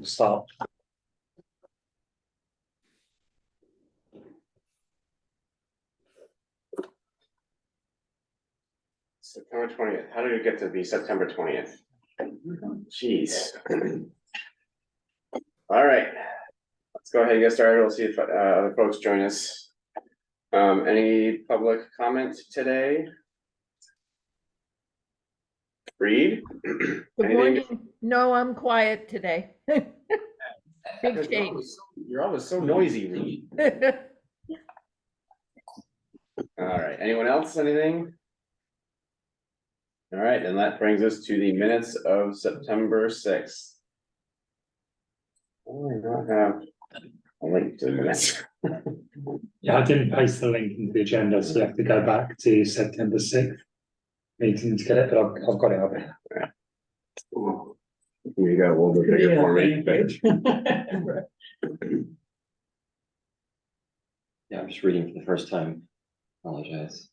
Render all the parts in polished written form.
start. September 20th. How did it get to be September 20th? Jeez. All right. Let's go ahead and get started. We'll see if other folks join us. Any public comment today? Reed? Good morning. No, I'm quiet today. Big change. You're always so noisy, Reed. All right. Anyone else? Anything? All right, and that brings us to the minutes of September 6th. Oh, I don't have a link to the minutes. Yeah, I didn't paste the link into the agenda, so you have to go back to September 6th meeting to get it, but I've got it up here. Ooh, you got a little bit bigger for me. Yeah, I'm just reading for the first time. Apologize.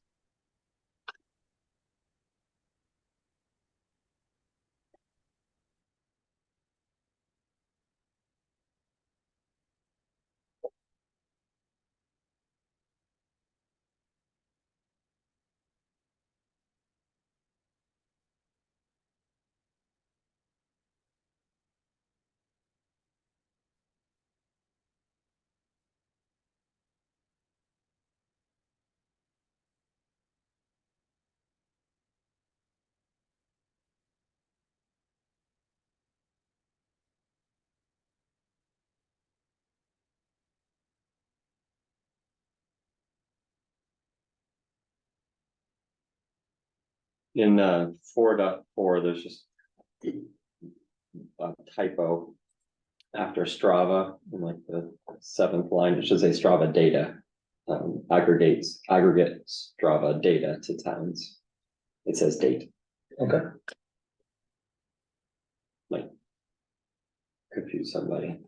In 4.4, there's just a typo after Strava in like the 7th line. It should say Strava data. Aggregate Strava data to towns. It says date. Okay. Might confuse somebody.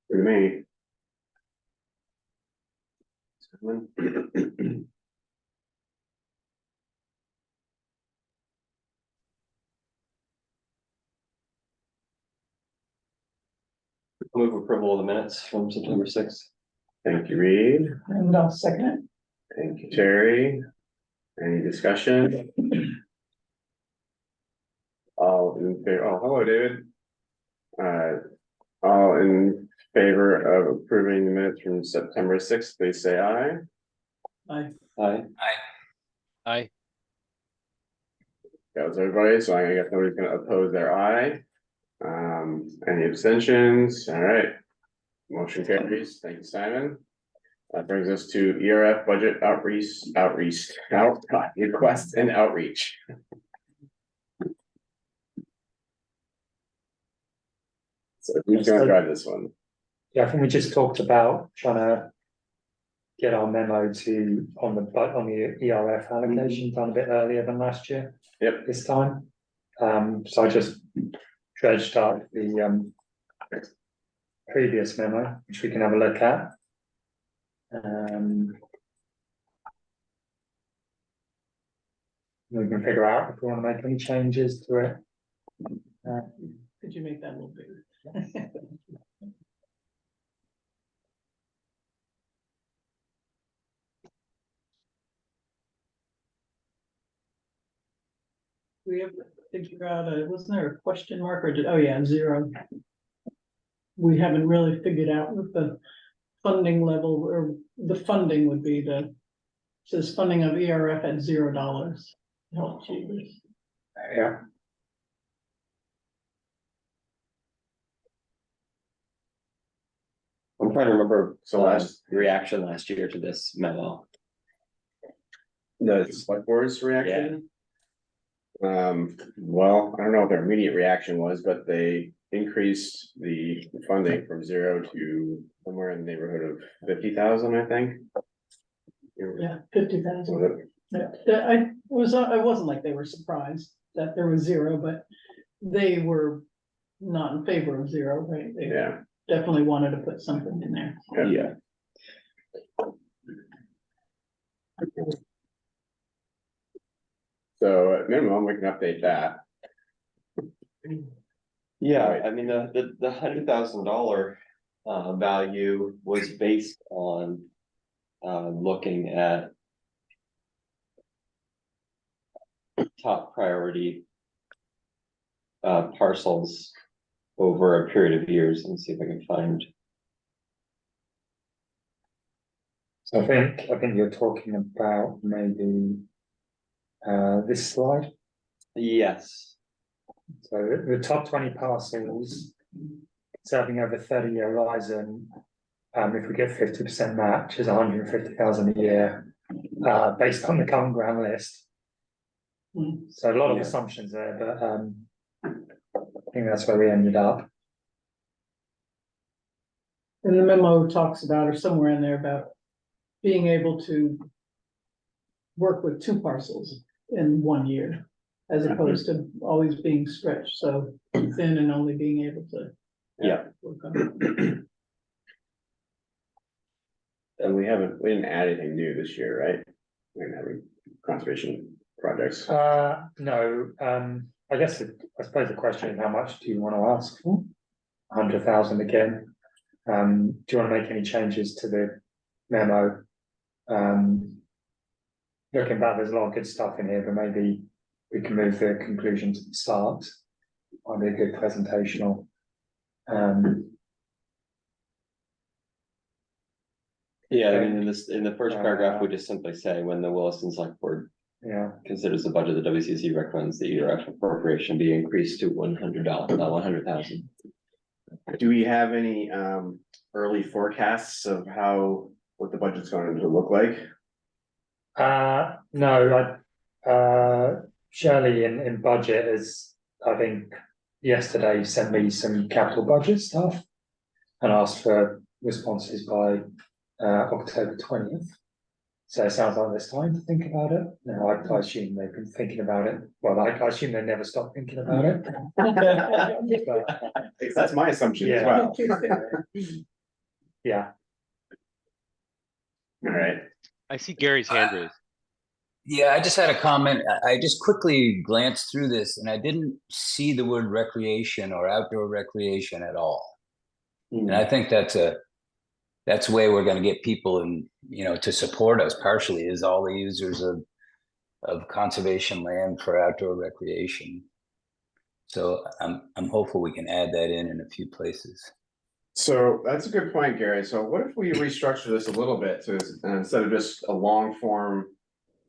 For me. Move approval of the minutes from September 6th. Thank you, Reed. And I'll second it. Thank you, Terry. Any discussion? All in favor, oh, hello, David. All in favor of approving the minutes from September 6th, please say aye. Aye. Aye. Aye. That was everybody, so I guess nobody's gonna oppose their aye. Any abstentions? All right. Motion carries. Thank you, Simon. That brings us to ERF budget request and outreach. So who's gonna drive this one? Yeah, I think we just talked about trying to get our memo to on the ERF allocation done a bit earlier than last year. Yep. This time. So I just dredged up the previous memo, which we can have a look at. We can figure out if we want to make any changes to it. Could you make that a little bigger? We have to figure out, wasn't there a question mark or oh yeah, 0. We haven't really figured out what the funding level or the funding would be. Says funding of ERF at $0. Help achievers. Yeah. trying to remember So last- reaction last year to this memo. The select board's reaction? Well, I don't know what their immediate reaction was, but they increased the funding from 0 to somewhere in the neighborhood of 50,000, I think. Yeah, 50,000. Was it? Yeah, it wasn't like they were surprised that there was zero, but they were not in favor of zero, right? They Yeah, definitely wanted to put something in there. yeah. So at minimum, we can update that. Yeah, Right. I mean, the $100,000 value was based on looking at top priority parcels over a period of years. Let me see if I can find. So I think you're talking about maybe this slide. Yes, So the top 20 parcels serving over 30-year horizon, if we get 50% match, is 150,000 a year, based on the common ground list. Mm. So a lot of Yeah. assumptions there, but I think that's where we ended up. And the memo talks about, or somewhere in there about being able to work with two parcels in 1 year, as opposed to always being stretched so thin and only being able to. Yeah. Work on it. And we didn't add anything new this year, right? We didn't have any conservation projects. No, I suppose the question is, how much do you want to ask for? 100,000 again. Do you want to make any changes to the memo? Looking back, there's a lot of good stuff in here, but maybe we can move the conclusion to the start. Might be a good presentational. yeah, I mean, in the first paragraph, we just simply say, when the Williston Select Board Yeah, considers the budget, the WCC recommends the ERF appropriation be increased to $100, not 100,000. Do we have any early forecasts of what the budget's going to look like? no, Shirley in budget is, I think, yesterday sent me some capital budget stuff and asked for responses by October 20th. So it sounds like there's time to think about it. Now, I assume they've been thinking about it. Well, I assume they never stop thinking about it. But, That's my assumption as Yeah. well. yeah, All right. I see Gary's hand raised. Yeah, I just had a comment. I just quickly glanced through this and I didn't see the word recreation or outdoor recreation at all. And I think that's a way we're going to get people and, to support us partially, is all the users of conservation land for outdoor recreation. So I'm hopeful we can add that in a few places. So that's a good point, Gary. So what if we restructure this a little bit to, instead of just a long form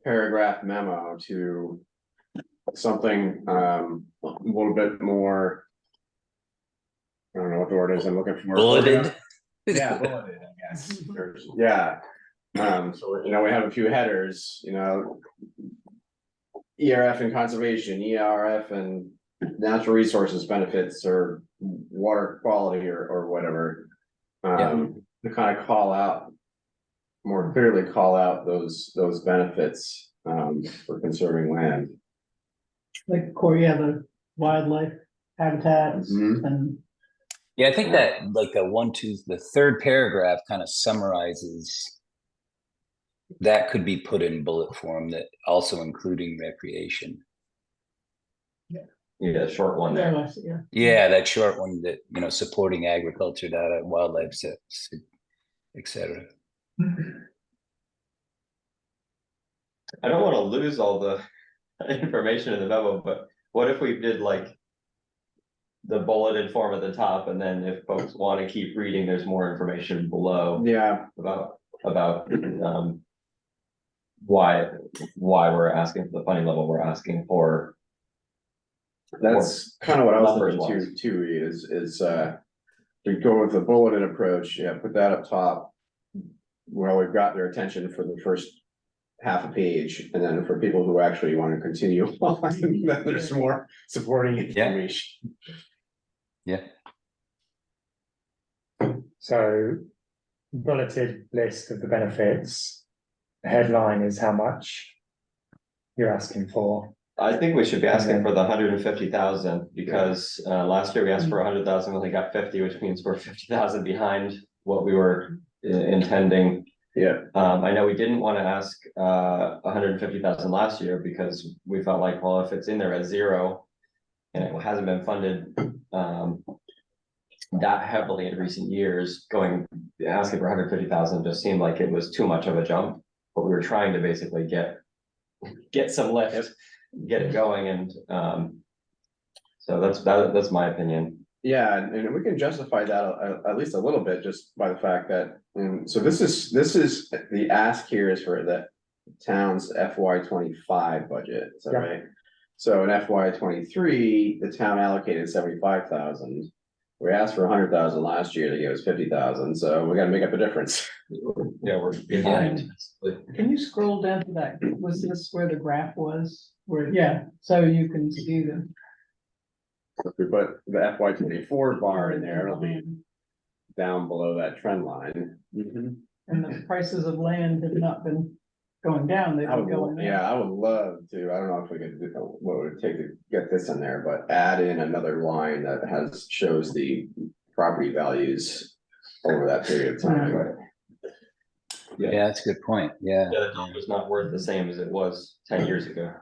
paragraph memo, to something a little bit more, I don't know what the word is I'm looking for. Bulleted. Yeah, bulleted, I guess. Yeah. So, we have a few headers, ERF and conservation, ERF and natural resources benefits, or water quality, or whatever. To kind of more clearly call out those benefits for conserving land. Like, the wildlife habitats Mhm. and. Yeah, I think that like the third paragraph kind of summarizes. That could be put in bullet form, that also including recreation. Yeah, short one there. Yeah. Yeah, that short one, that, supporting agriculture, data, wildlife, et cetera. I don't want to lose all the information in the memo, but what if we did like the bulleted form at the top, and then if folks want to keep reading, there's more information below Yeah, about why we're asking for the funding level we're asking for. that's kind of what I was Numbers thinking wise. too, is to go with the bulleted approach, yeah, put that up top. Well, we've got their attention for the first half a page, and then for people who actually want to continue on, then there's more supporting information. Yeah, So bulleted list of the benefits. The headline is how much you're asking for. I think we should be asking for the 150,000 because last year we asked for 100,000, we only got 50, which means we're 50,000 behind what we were intending. Yeah, I know we didn't want to ask 150,000 last year because we felt like, well, if it's in there at zero and it hasn't been funded that heavily in recent years, asking for 150,000 just seemed like it was too much of a jump. But we were trying to basically get some lift, get it going, and so that's my opinion. yeah, and we can justify that at least a little bit just by the fact that, so this is the ask here is for the town's FY 25 budget, is that Yeah. right? So in FY 23, the town allocated 75,000. We asked for 100,000 last year, they gave us 50,000, so we gotta make up the difference. Yeah, we're behind. Can you scroll down to that? Was this where the graph was? Where, yeah, so you can see the. If we put the FY 24 bar in there, it'll be down below that trend line. And the prices of land have not been going down, they've I been would, going up. yeah, I would love to, I don't know if we could, what would it take to get this in there, but add in another line that shows the property values over that period of time. yeah, that's a good point, yeah. Yeah, the dollar's not worth the same as it was 10 years ago.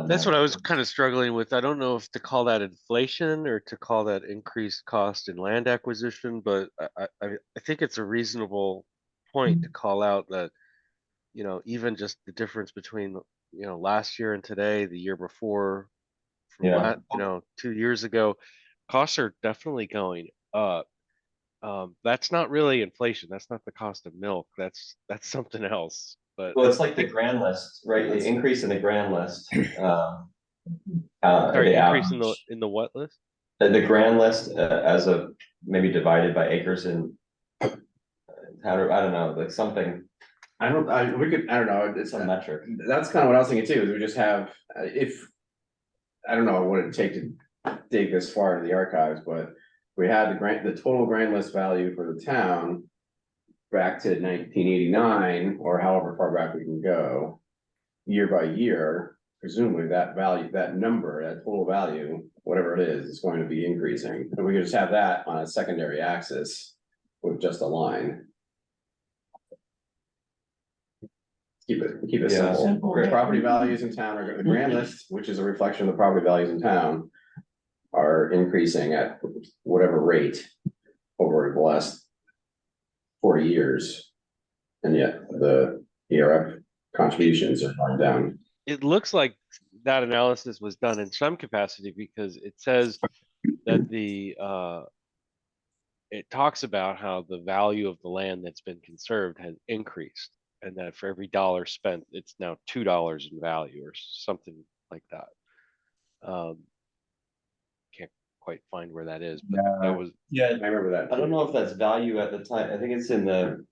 That's what I was kind of struggling with. I don't know if to call that inflation or to call that increased cost in land acquisition, but I think it's a reasonable point to call out that, you know, even just the difference between, you know, last year and today, the year before, from Yeah. 2 years ago, costs are definitely going up. That's not really inflation. That's not the cost of milk. That's something else. But Well, it's like the grand list, right? The increase in the grand list. sorry, the increase in average- the what list? the grand list as of maybe divided by acres and I don't know, like something, I don't know, it's some metric. that's kind of what I was thinking too, is we just have, I don't know what it'd take to dig this far into the archives, but we had the total grand list value for the town back to 1989, or however far back we can go, year by year, presumably that value, that number, that total value, whatever it is going to be increasing. And we could just have that on a secondary axis with just a line. Keep it Yeah. simple. Property values in town are, the grand list, which is a reflection of the property values in town, are increasing at whatever rate over the last 40 years. And yet the ERF contributions are going down. It looks like that analysis was done in some capacity because it says that it talks about how the value of the land that's been conserved has increased, and that for every dollar spent, it's now $2 in value or something like that. Can't quite find where that is, but that was, Yeah, I remember that. I don't know if that's value at the time. I think it's in the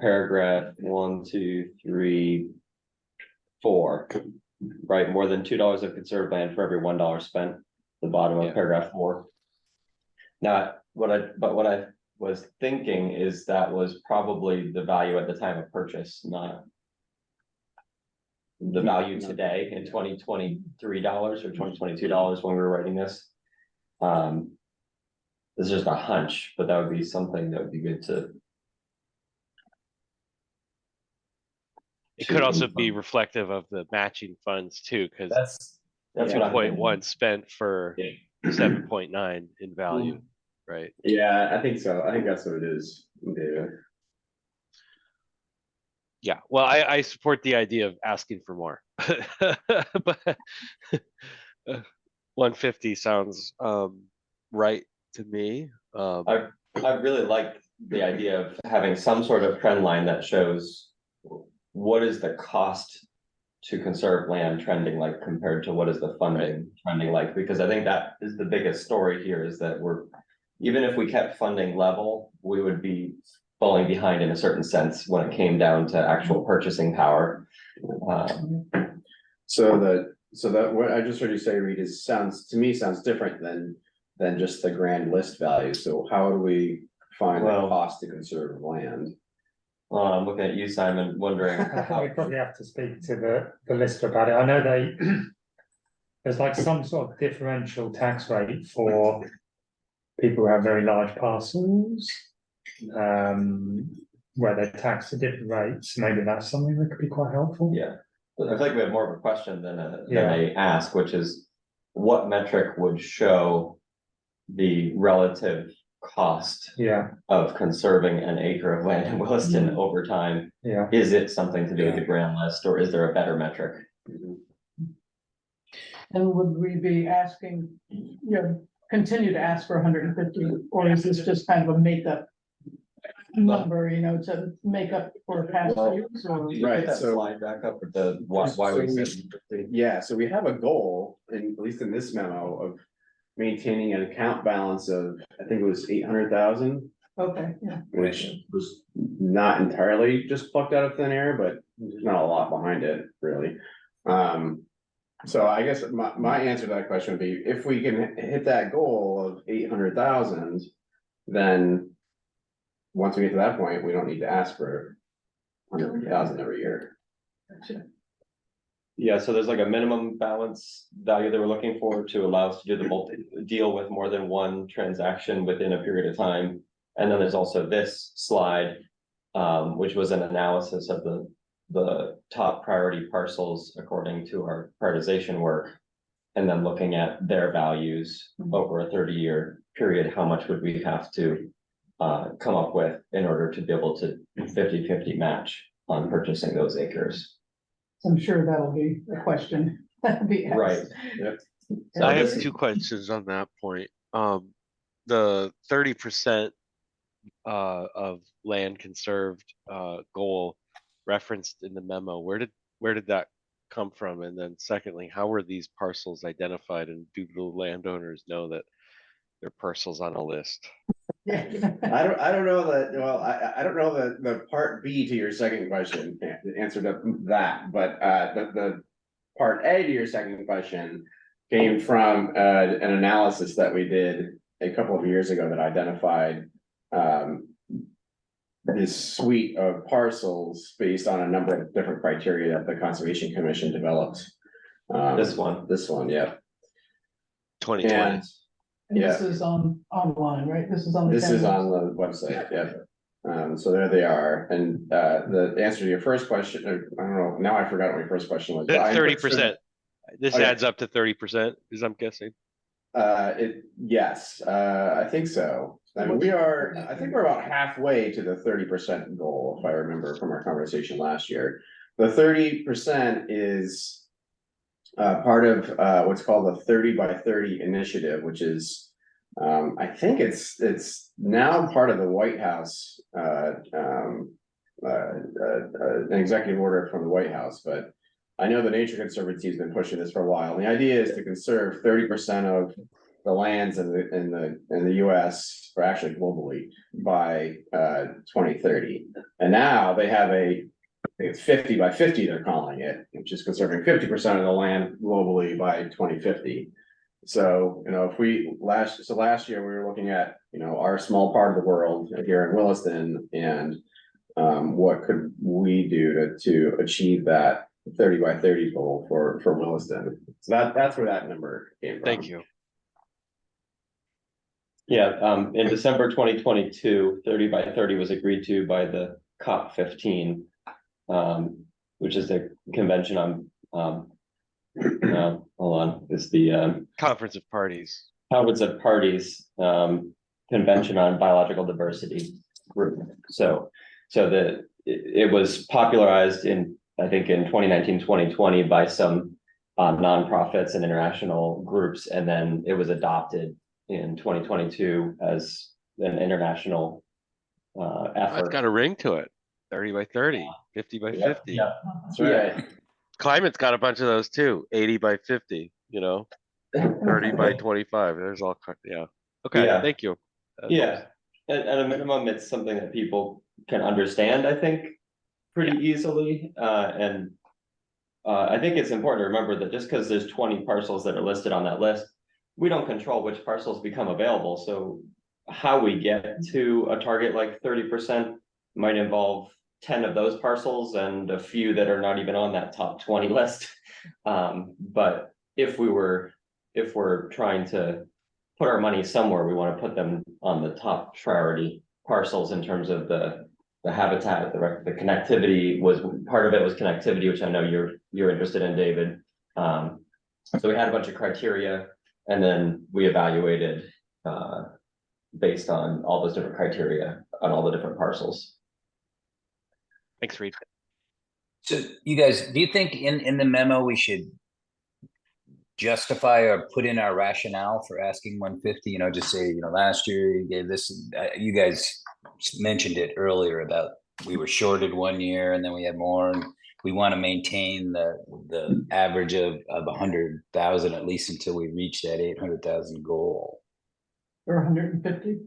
paragraph 1, 2, 3, 4. Right, more than $2 of conserved land for every $1 spent. The bottom of Yeah. paragraph 4. Now, what I was thinking is that was probably the value at the time of purchase, not the value today in $2023 or $2022 when we were writing this. This is just a hunch, but that would be something that would be good to. it could also be reflective of the matching funds too, because That's what I'm thinking. 2.1 spent for 7.9 in value, right? Yeah, I think so. I think that's what it is, David. Yeah, well, I support the idea of asking for more, but 150 sounds right to me. I really like the idea of having some sort of trend line that shows what is the cost to conserve land trending like compared to what is the funding trending like, because I think that is the biggest story here, is that we're even if we kept funding level, we would be falling behind in a certain sense when it came down to actual purchasing power. So that what I just heard you say, Reed, is to me sounds different than just the grand list value. So how do we find the Well- cost to conserve land? I'm looking at you, Simon, wondering I think how. we probably have to speak to the list about it. I know there's like some sort of differential tax rate for people who have very large parcels. Where they're taxed at different rates, maybe that's something that could be quite helpful. Yeah, but I feel like we have more of a question than Yeah. a ask, which is what metric would show the relative cost Yeah, of conserving an acre of land in Williston over time? yeah. Is it something to do with the grand list, or is there a better metric? And would we be asking, continue to ask for 150, or is this just kind of a makeup number, to make up for past years? Or Right, Put that so- slide back up with the why we said. Yeah, so we have a goal, at least in this memo, of maintaining an account balance of, I think it was 800,000. Okay, yeah. Which was not entirely just plucked out of thin air, but there's not a lot behind it, really. So I guess my answer to that question would be, if we can hit that goal of 800,000, then once we get to that point, we don't need to ask for 100,000 every year. Yeah, so there's like a minimum balance value that we're looking for to allow us to do deal with more than one transaction within a period of time. And then there's also this slide, which was an analysis of the top priority parcels according to our prioritization work. And then looking at their values over a 30-year period, how much would we have to come up with in order to be able to 50-50 match on purchasing those acres? I'm sure that'll be a question. That'll be asked. Right. So I have this- two questions on that point. The 30% of land conserved goal referenced in the memo, where did that come from? And then secondly, how were these parcels identified, and do the landowners know that their parcels on a list? Yeah. I don't know that, well, I don't know the part B to your second question, the answer to that, but the part A to your second question came from an analysis that we did a couple of years ago that identified this suite of parcels based on a number of different criteria that the Conservation Commission developed. This one. This one, yeah. 2020. And And this is online, right? This is on. this is town on the website, yeah. So there they are, and the answer to your first question, I don't know, now I forgot what your first question was. but I'm pretty sure- 30%. This Okay. adds up to 30%, is I'm guessing. Yes, I think so. I mean, I think we're about halfway to the 30% goal, if I remember from our conversation last year. The 30% is part of what's called the 30 by 30 initiative, which is I think it's now part of the White House, an executive order from the White House, but I know the Nature Conservancy has been pushing this for a while. And the idea is to conserve 30% of the lands in the US, or actually globally, by 2030. And now they have I think it's 50 by 50, they're calling it, which is conserving 50% of the land globally by 2050. So, last year we were looking at, our small part of the world here in Williston, and what could we do to achieve that 30 by 30 goal for Williston. So that's where that number came from. Thank you. Yeah, in December 2022, 30 by 30 was agreed to by the COP15, which is the convention on, hold on, it's the Conference of Parties. Conference of Parties, Convention on Biological Diversity group. So it was popularized I think in 2019, 2020 by some nonprofits and international groups, and then it was adopted in 2022 as an international Oh, it's effort. got a ring to it. 30 by 30, 50 by 50. Yeah. That's right. Climate's got a bunch of those too. 80 by 50, 30 by 25. There's all, yeah. Okay, Yeah. thank you. Yeah, at a minimum, it's something that people can understand, I think, pretty easily, and. I think it's important to remember that just because there's 20 parcels that are listed on that list, we don't control which parcels become available, so. How we get to a target like 30% might involve 10 of those parcels and a few that are not even on that top 20 list. But if we're trying to put our money somewhere, we want to put them on the top priority parcels in terms of the habitat, the connectivity was part of it was connectivity, which I know you're interested in, David. So we had a bunch of criteria, and then we evaluated based on all those different criteria on all the different parcels. Thanks, Reed. So you guys, do you think in the memo we should justify or put in our rationale for asking 150? You know, just say, you know, last year you gave this, you guys mentioned it earlier about we were shorted 1 year and then we had more, and we want to maintain the average of 100,000 at least until we reach that 800,000 goal. Or 150.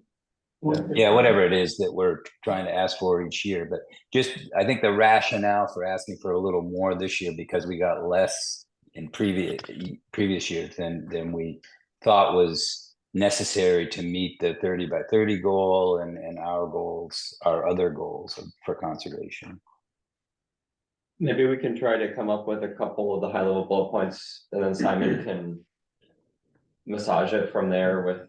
Yeah, whatever it is that we're trying to ask for each year, but just, I think the rationale for asking for a little more this year, because we got less in previous years than we thought was necessary to meet the 30 by 30 goal and our goals, our other goals for conservation. Maybe we can try to come up with a couple of the high level bullet points, and then Simon can massage it from there with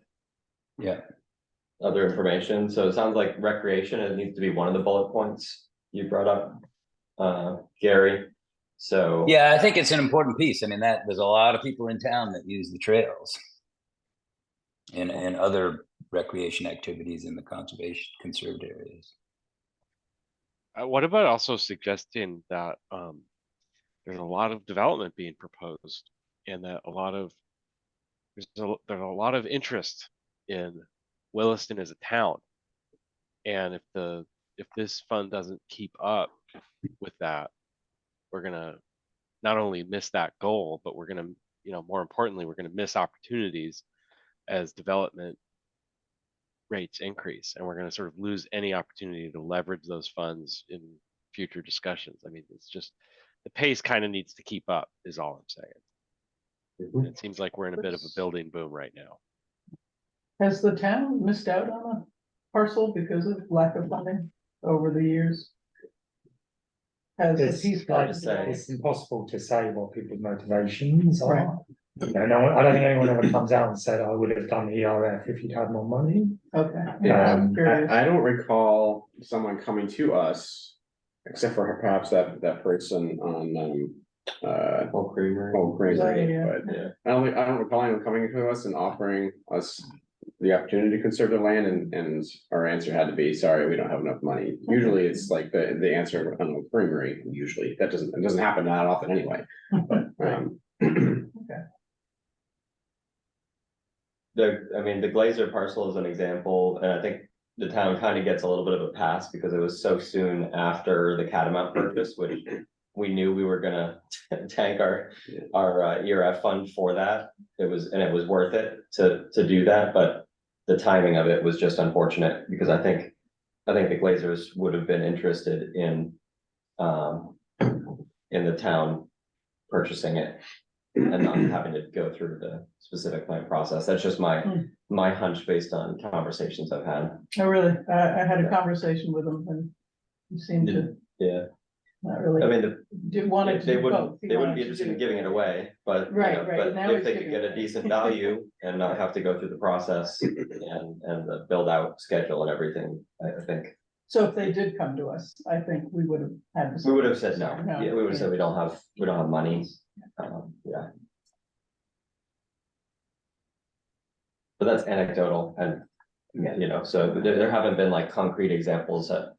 other information. So it sounds like recreation, it needs to be one of the bullet points you brought up, Gary. So yeah, I think it's an important piece. I mean, that there's a lot of people in town that use the trails and other recreation activities in the conserved areas. What about also suggesting that there's a lot of development being proposed, and that there's a lot of interest in Williston as a town, and if this fund doesn't keep up with that, we're gonna not only miss that goal, but we're gonna, more importantly, we're gonna miss opportunities as development rates increase, and we're going to sort of lose any opportunity to leverage those funds in future discussions. I mean, it's just the pace kind of needs to keep up is all I'm saying. It seems like we're in a bit of a building boom right now. Has the town missed out on a parcel because of lack of funding over the years? It's hard to say. It's impossible to say what people's motivations are. You know, I don't think anyone ever comes out and said, I would have done ERF if you'd had more money. Okay. I don't recall someone coming to us, except for perhaps that person on Home Creamery. But I don't recall anyone coming to us and offering us the opportunity to conserve their land, and our answer had to be, sorry, we don't have enough money. Usually it's like the answer on the creamery, usually it doesn't happen that often anyway. But okay. The Glazer parcel is an example, and I think the town kind of gets a little bit of a pass because it was so soon after the Catamount purchase, which we knew we were gonna tank our ERF fund for that. It was worth it to do that, but the timing of it was just unfortunate, because I think the Glazers would have been interested in the town purchasing it and not having to go through the specific plan process. That's just my hunch based on conversations I've had. Oh, really? I had a conversation with them, and he seemed to not really. I mean, they wouldn't be interested in giving it away, but but now if they could get a decent value and not have to go through the process and the build out schedule and everything, I think. So if they did come to us, I think we would have had. We would have said no. Yeah, we would have said we don't have money. Yeah. But that's anecdotal, and so there haven't been like concrete examples that,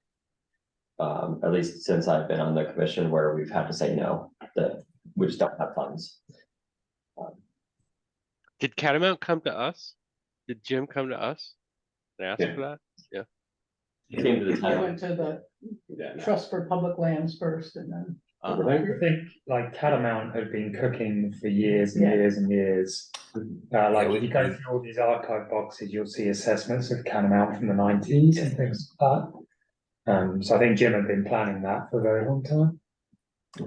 at least since I've been on the commission, where we've had to say no, that we just don't have funds. Did Catamount come to us? Did Jim come to us and ask for that? Came to the I town. went to the Trust for Public Lands first, and then What do you think? I think like Catamount had been cooking for years and Yeah. years and years. Like we- if you go through all these archive boxes, you'll see assessments of Catamount from the 90s and things like that. So I think Jim had been planning that for a very long time.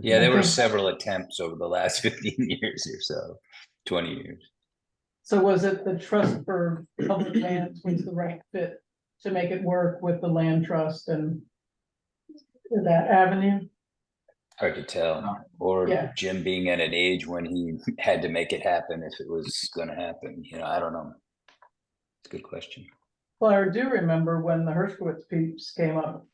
Yeah, there were Okay. several attempts over the last 15 years or so, 20 years. So was it the trust for public lands was the right fit to make it work with the land trust and that avenue? Hard to tell. Or Yeah. Jim being at an age when he had to make it happen if it was going to happen. You know, I don't know. It's a good question. Well, I do remember when the Hershkowitz piece came up,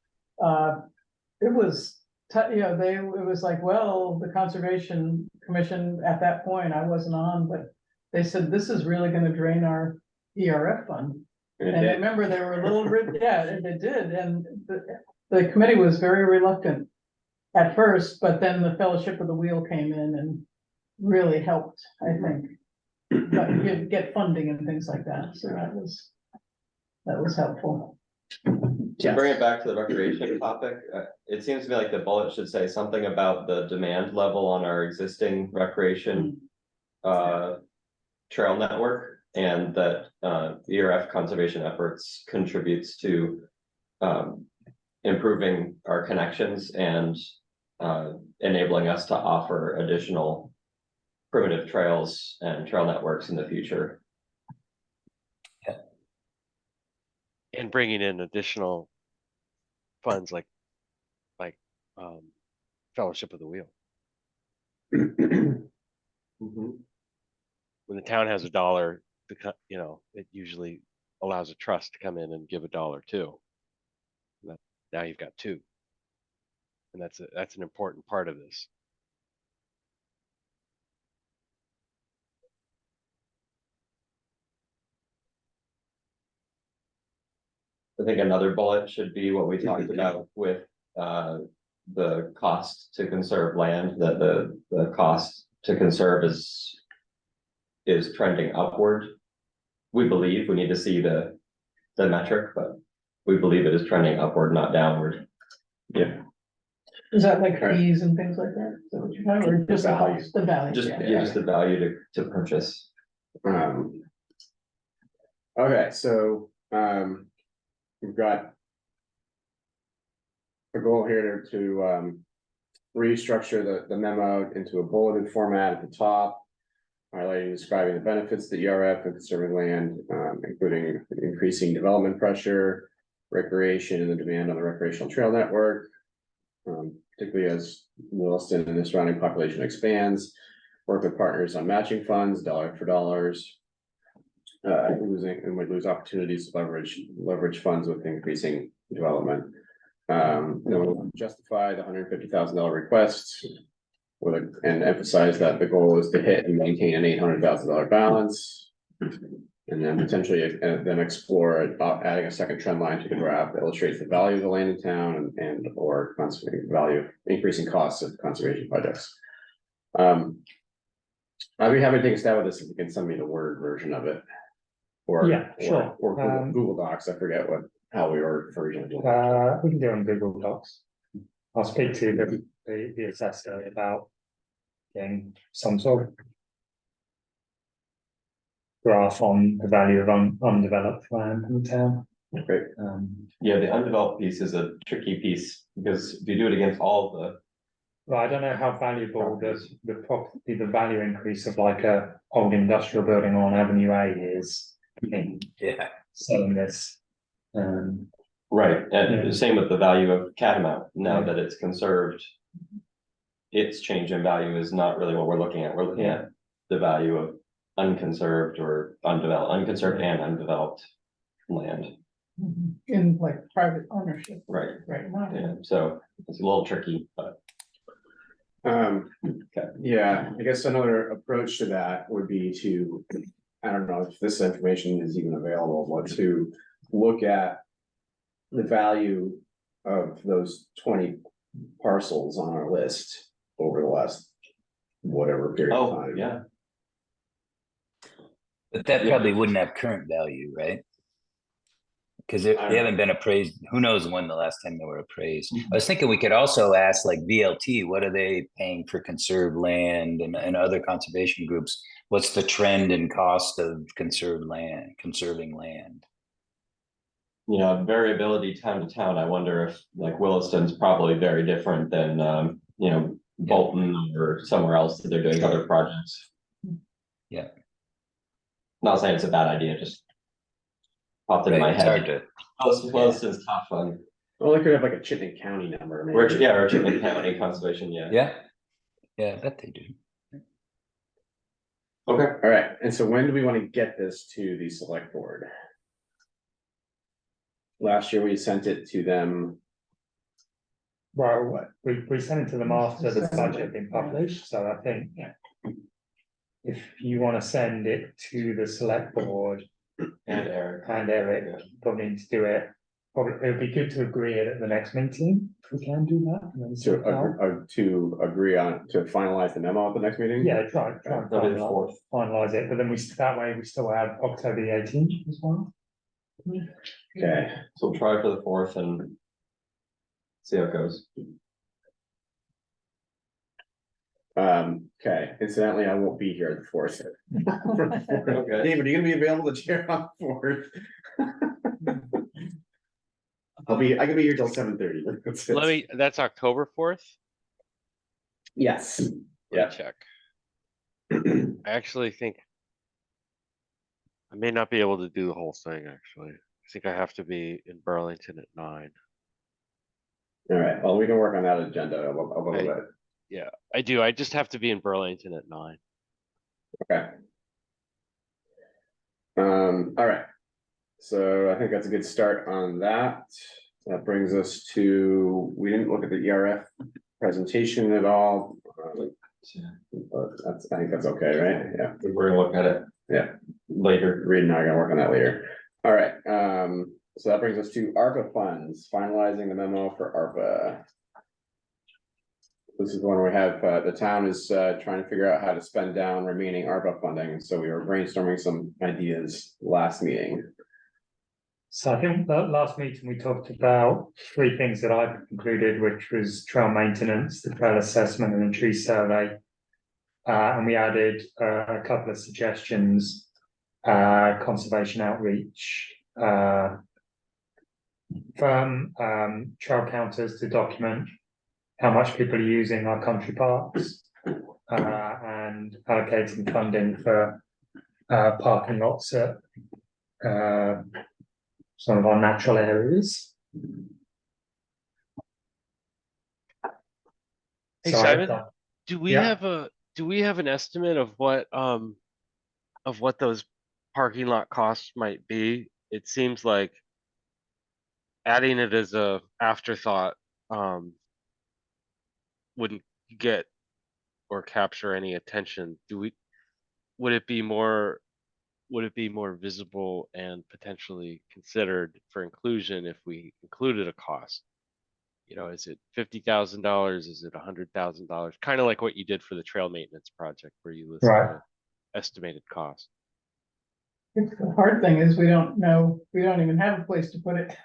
it was, you know, it was like, well, the Conservation Commission at that point, I wasn't on, but they said, this is really gonna drain our ERF fund. And I remember they were a little, yeah, and they did, and the committee was very reluctant at first, but then the Fellowship of the Wheel came in and really helped, I think. But get funding and things like that, so that was helpful. To bring it back to the recreation topic, it seems to me like the bullet should say something about the demand level on our existing recreation trail network, and that ERF conservation efforts contributes to improving our connections and enabling us to offer additional primitive trails and trail networks in the future. And bringing in additional funds like Fellowship of the Wheel. When the town has $1, you know, it usually allows a trust to come in and give $1 too. Now you've got 2, and that's an important part of this. I think another bullet should be what we talked about with the cost to conserve land, that the cost to conserve is trending upward. We believe, we need to see the metric, but we believe it is trending upward, not downward. Yeah. Is that like fees and things like that? Is that what you have, or just the house, the value? Just Yeah. just the value to purchase. Okay, so we've got a goal here to restructure the memo into a bulleted format at the top, highlighting, describing the benefits of the ERF and conserving land, including increasing development pressure, recreation, and the demand on the recreational trail network, particularly as Williston and the surrounding population expands. Work with partners on matching funds, dollar for dollars. Would lose opportunities to leverage funds with increasing development. Justify the $150,000 request and emphasize that the goal is to hit and maintain an $800,000 balance. And then potentially then explore adding a second trend line to the graph that illustrates the value of the land in town and or value of increasing costs of conservation projects. I'd be happy to take a stab at this if you can send me the Word version of it. Or sure. Or Google Docs. I forget how we were originally doing. We can do it on Google Docs. I'll speak to the assessor about getting some sort of graph on the value of undeveloped land in the town. Great. Yeah, the undeveloped piece is a tricky piece because if you do it against all of the. Well, I don't know how valuable the value increase of like a old industrial building on Avenue A is in selling this. Right, and the same with the value of Catamount. Now that it's conserved, its change in value is not really what we're looking at. We're looking at the value of unconserved or unconserved and undeveloped land. In like private ownership. Right. Now. Yeah, so it's a little tricky, but. Yeah, I guess another approach to that would be to, I don't know if this information is even available, but to look at the value of those 20 parcels on our list over the last whatever period of time. Yeah. But that probably wouldn't have current value, right? because they haven't been appraised. Who knows when the last time they were appraised? I was thinking we could also ask like VLT, what are they paying for conserved land and other conservation groups? What's the trend and cost of conserving land? You know, variability town to town. I wonder if like Williston's probably very different than, you know, Bolton or somewhere else that they're doing other projects. Yeah. Not saying it's a bad idea, just popped into my It's hard head. to, Williston's tough on, Well, they could have like a Chittenden County number. Maybe. yeah, or Chittenden County Conservation, yeah. yeah, I bet they do. Okay. All right, and so when do we want to get this to the select board? Last year we sent it to them. Well, we sent it to them after the budget had been published, so I think. If you want to send it to the select board And Eric. you probably need to do it. Probably, it would be good to agree it at the next meeting, if we can do that. And then sort it out. To agree on, to finalize the memo at the next meeting? Yeah, try and That'll be the 4th. finalize it, but then that way we still have October the 18th as well. Okay, So we'll try for the 4th and see how it goes. okay, incidentally, I won't be here at the fourth. Okay. David, are you gonna be available to chair on the fourth? I can be here till 7:30. That's October 4th? Yes. Let Yeah. me check. I actually think I may not be able to do the whole thing, actually. I think I have to be in Burlington at 9. All right, well, we can work on that agenda a little Hey. bit. Yeah, I do. I just have to be in Burlington at 9. Okay. All right. So I think that's a good start on that. That brings us to, we didn't look at the ERF presentation at all. I think that's okay, right? Yeah. We're gonna look at it. Yeah. Later. Reed and I are gonna work on that later. All right, so that brings us to ARPA funds, finalizing the memo for ARPA. This is one where we have, the town is, trying to figure out how to spend down remaining ARPA funding, so we were brainstorming some ideas last meeting. So I think that last meeting we talked about 3 things that I've included, which was trail maintenance, the trail assessment and the tree survey. And we added a couple of suggestions, conservation outreach, firm trail counters to document how much people are using our country parks, and allocating funding for parking lots at some of our natural areas. Hey, So Simon, do we yeah. have an estimate of what those parking lot costs might be? It seems like adding it as a afterthought wouldn't get or capture any attention. Would it be more visible and potentially considered for inclusion if we included a cost? You know, is it $50,000? Is it $100,000? Kind of like what you did for the trail maintenance project where you listed Right. the estimated cost. The hard thing is we don't know, we don't even have a place to put it.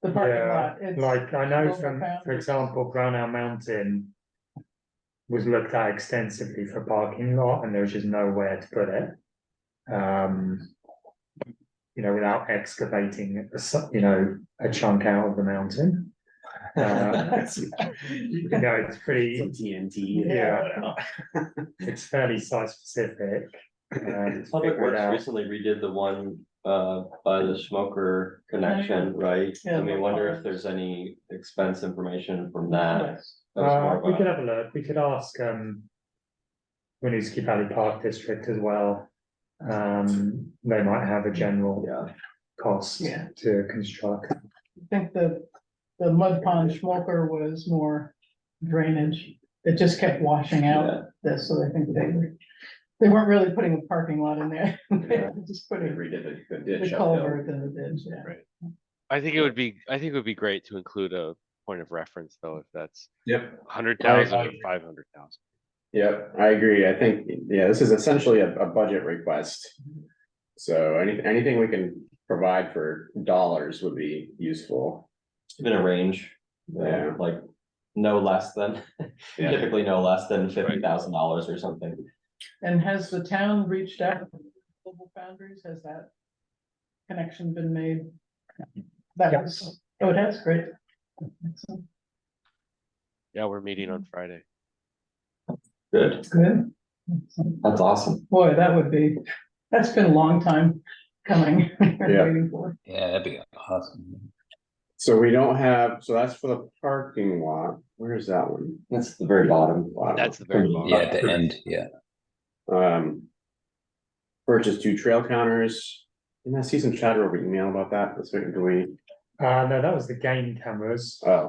The parking lot. It's like I know local from, for boundaries. example, Brownell Mountain was looked at extensively for parking lot, and there was just nowhere to put it. You know, without excavating, a chunk out of the mountain. You know, it's pretty. Some TNT. Yeah. It's fairly site specific. Public Works recently redid the one by the smoker connection, right? Yeah, I mean, wonder if the- there's any expense information from that. That was more We of could a- have a look. We could ask Winooski Valley Park District as well. They might have a general cost Yeah. to construct. I think the mud pond smoker was more drainage. It just kept washing Yeah. out this, so I think they weren't really putting a parking lot in there. They Yeah. were just They putting redid the the ditch uphill. culvert and the ditch, yeah. Right. I think it would be great to include a point of reference though, if that's Yep. 100,000 or 500,000. Yep, I agree. I think, yeah, this is essentially a budget request. So anything we can provide for dollars would be useful. Been a range, Yeah. like no less than, Yeah. typically no less than $50,000 or something. And has the town reached out to Global Foundries? Has that connection been made? That Yes. was, oh, it has, great. Excellent. Yeah, we're meeting on Friday. Good, Good. that's awesome. Boy, that's been a long time coming, Yeah. waiting for. Yeah, that'd be awesome. So we don't have, so that's for the parking lot. Where is that one? That's the very bottom. That's the very bottom. Yeah, at the end, yeah. Purchase 2 trail counters. Didn't I see some chatter over email about that? That's what, do we, No, that was the game cameras. oh,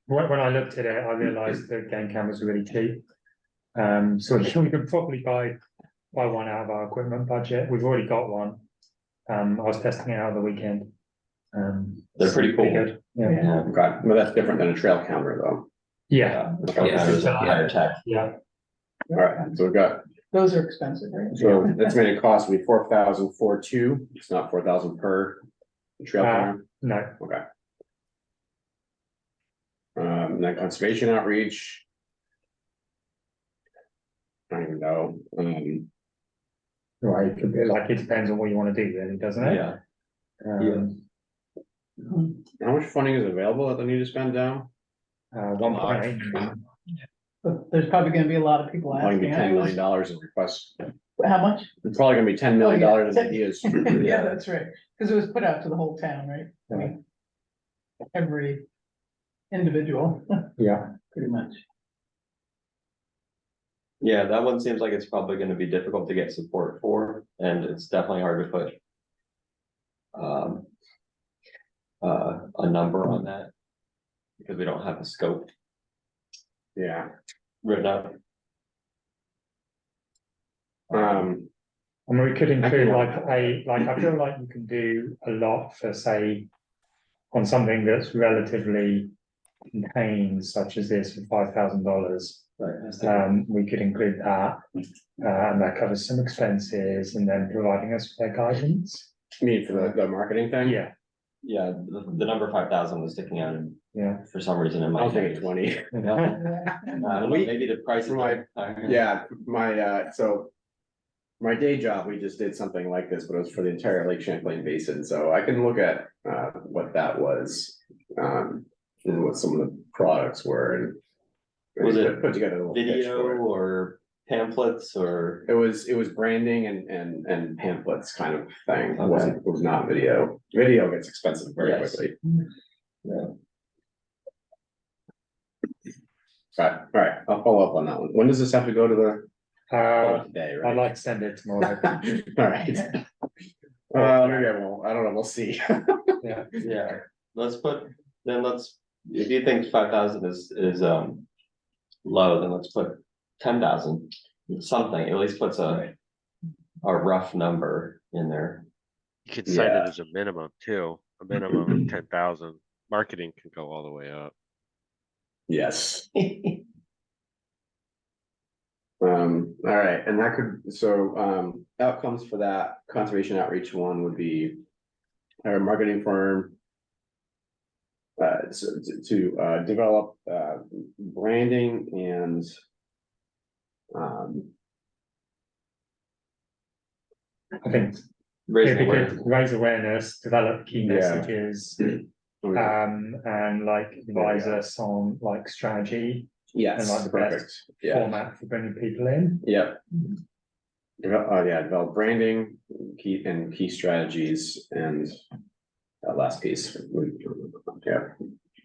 When I looked at it, I realised the game cameras were really cheap. So we could probably buy one out of our equipment budget. We've already got one. I was testing it out the weekend. They're pretty cool. good. Yeah. Yeah. okay, but that's different than a trail counter though. Yeah. Okay. Yeah. There's a higher tech. Yeah. All right, so we've got, Those are expensive, right? so that's made it cost me 4,000 for 2. It's not 4,000 per trail counter. No. Okay. Then conservation outreach. I don't even know. Right. It could be like, it depends on what you want to do, really, doesn't it? Yeah, How much funding is available that they need to spend down? 1.8. But there's probably gonna be a lot of people Probably gonna be asking. $10 million in requests. How much? It's probably gonna be $10 million Oh, in yeah. ideas. Yeah, that's right, because it was put out to the whole town, right? I mean, every individual, Yeah. pretty much. yeah, that one seems like it's probably gonna be difficult to get support for, and it's definitely hard to put. A number on that. Because we don't have the scope Yeah. written up. I mean, we could include can- I feel like you can do a lot for, say, on something that's relatively contained, such as this, for $5,000. Right. We could include that, and that covers some expenses, and then providing us with their guidance. You mean for the marketing thing? Yeah, Yeah, the number 5,000 was sticking out and yeah. for some reason in I my was thinking head. 20. I don't know, maybe the price of My- Yeah, so my day job, we just did something like this, but it was for the entire Lake Champlain Basin, so I can look at what that was. And what some of the products were and. Was it put together a little pitch video for it. or pamphlets or? It was branding and pamphlets kind of thing. It was not video. Video gets expensive very Yes. quickly. Yeah. Right, all right, I'll follow up on that one. When does this have to go to the? Today, I'd right? like to send it tomorrow. All right. Maybe I won't, I don't know, we'll see. Yeah. Yeah, if you think 5,000 is low, then let's put 10,000, something, at least puts a rough number in there. You could cite Yeah. it as a minimum too, a minimum of 10,000. Marketing can go all the way up. Yes. All right, and that could, so, outcomes for that conservation outreach one would be our marketing firm. To develop, branding and. I think Raise it'd be good awareness. to raise awareness, develop key Yeah. messages, and like advise us on like strategy and like Yes, the perfect, best yeah, format for bringing people in. yeah. Develop branding, key strategies and. That last piece, yeah,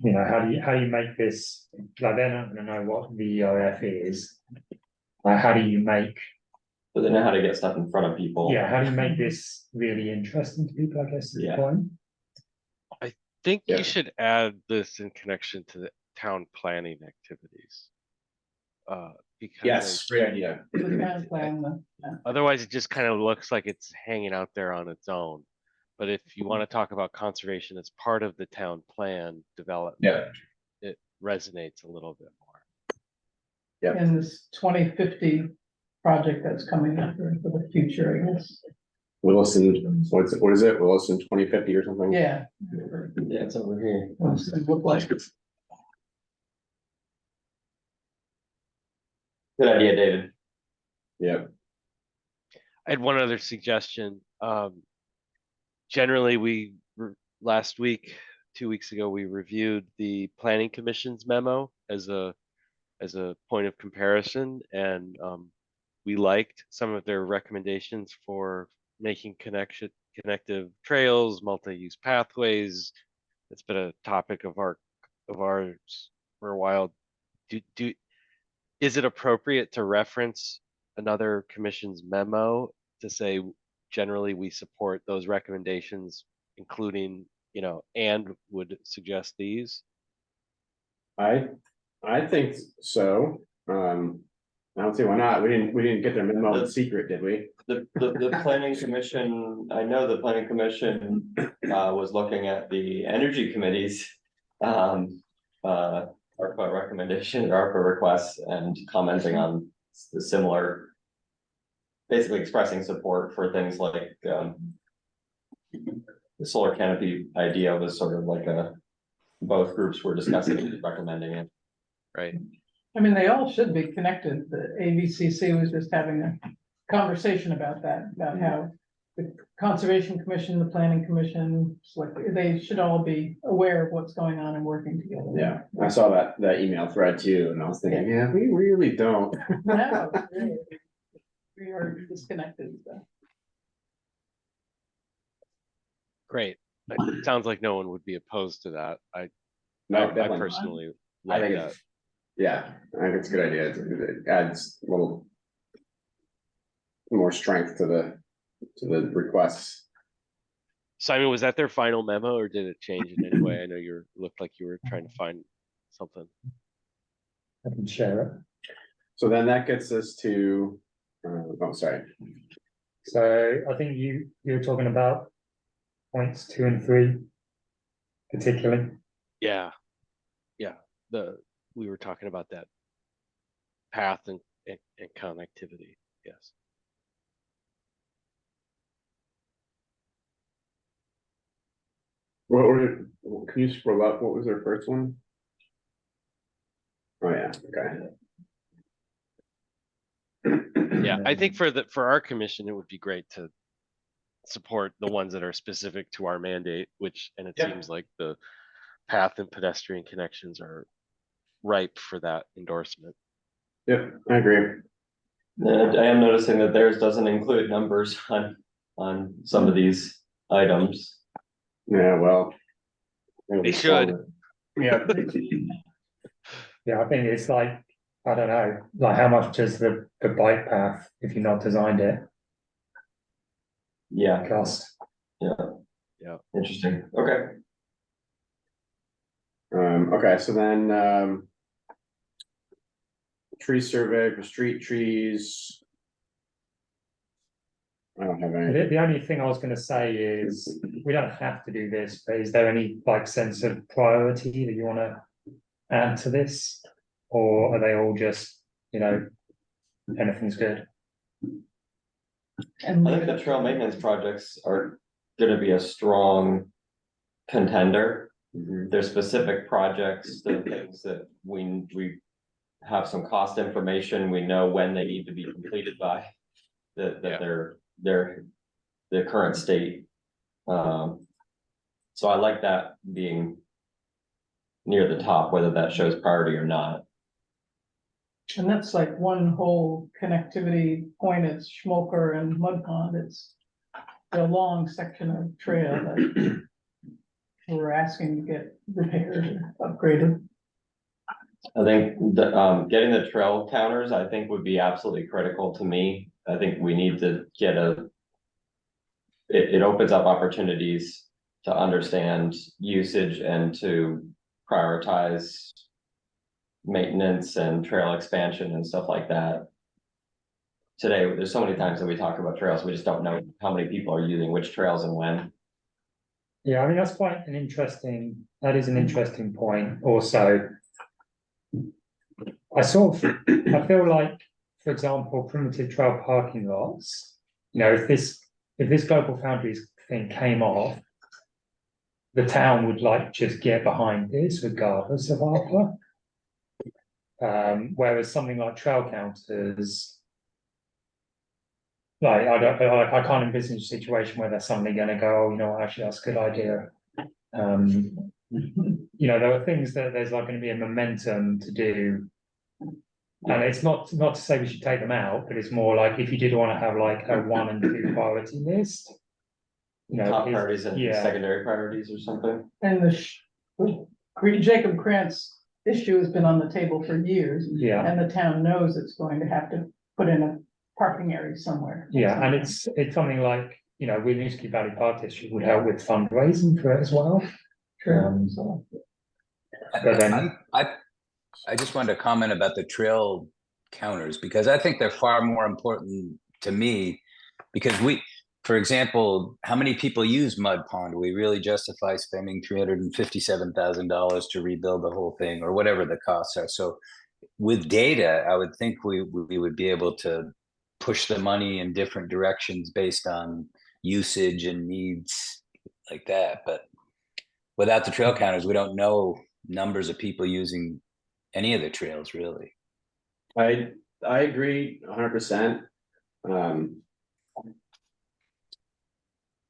You know, how do you make this, like, they're not gonna know what the EOF is. How do you make, But they know how to get stuff in front of people. yeah, how do you make this really interesting to people, I guess, is the Yeah. point. Think Yeah. you should add this in connection to the town planning activities. Because yes, great idea. The town plan, otherwise it just kind of looks like it's hanging out there on its own. But if you want to talk about conservation as part of the town plan development, Yeah. it resonates a little bit more. in this 2050 project that's coming up for the future, I guess. Williston, what is it? Williston 2050 or something? Yeah. Yeah, it's over here. What's it look like? Good idea, David. Yep. I had one other suggestion. Generally, last week, 2 weeks ago, we reviewed the planning commission's memo as a point of comparison, and we liked some of their recommendations for making connective trails, multi-use pathways. It's been a topic of ours for a while. Is it appropriate to reference another commission's memo to say generally we support those recommendations, including, and would suggest these? I think so. I don't see why not. We didn't get their memo in secret, did we? The planning commission, I know the planning commission was looking at the energy committee's ARPA recommendation, or ARPA requests, and commenting on the similar, basically expressing support for things like the solar canopy idea was sort of like both groups were discussing and recommending it. Right. I mean, they all should be connected. The AVCC was just having a conversation about that, about how the Conservation Commission, the Planning Commission, they should all be aware of what's going on and working together. Yeah, I saw that email thread too, and I was thinking, yeah, we really don't. No, really, we are disconnected. So. Great. It sounds like no one would be opposed to that. I personally like think that. Yeah, I think it's a good idea. It adds a little more strength to the requests. Simon, was that their final memo, or did it change in any way? I know looked like you were trying to find something. I can share it. So then that gets us to, sorry. So I think you were talking about points 2 and 3, particularly. Yeah. We were talking about that path and connectivity. Yes. Can you scroll up? What was our first one? Oh yeah, okay. Yeah, I think for our commission, it would be great to support the ones that are specific to our mandate, and it seems like the path and pedestrian connections are ripe for that endorsement. Yep, I agree. I am noticing that theirs doesn't include numbers on some of these items. Yeah, well. They should. Yeah. Yeah, I think it's like, I don't know, like how much does the bike path, if you've not designed it, Yeah. cost? Yeah. Interesting. Okay. Okay, so then, tree survey for street trees. I don't have any. The only thing I was going to say is, we don't have to do this, but is there any sense of priority that you want to add to this? Or are they all just, anything's good? And I think the trail maintenance projects are gonna be a strong contender. There's specific projects, the things that we have some cost information, we know when they need to be completed by. That they're the current state. So I like that being near the top, whether that shows priority or not. And that's like one whole connectivity point. It's Schmoker and Mud Pond. It's a long section of trail that we're asking to get repaired or upgraded. I think getting the trail counters, I think would be absolutely critical to me. I think we need to get it opens up opportunities to understand usage and to prioritize maintenance and trail expansion and stuff like that. Today, there's so many times that we talk about trails, we just don't know how many people are using which trails and when. Yeah, I mean, that's quite an interesting point also. I feel like, for example, primitive trail parking lots, if if this Global Foundries thing came off, the town would like just get behind this regardless of ARPA. Whereas something like trail counters, like I can't envisage a situation where they're suddenly going to go, oh, you know what, actually that's a good idea. You know, there are things that there's like going to be a momentum to do. And it's not to say we should take them out, but it's more like if you did want to have like a 1 and 2 priority list, you know, Top priorities and yeah, secondary priorities or something. And the Jacob Krantz issue has been on the table for years. yeah, And the town knows it's going to have to put in a parking area somewhere. yeah, and it's something like, you know, Williston Valley Park District would help with fundraising for it as well. So, but then, I just wanted to comment about the trail counters, because I think they're far more important to me, because for example, how many people use Mud Pond? Do we really justify spending $357,000 to rebuild the whole thing, or whatever the costs are? So with data, I would think we would be able to push the money in different directions based on usage and needs like that. But without the trail counters, we don't know numbers of people using any of the trails, really. I agree 100%.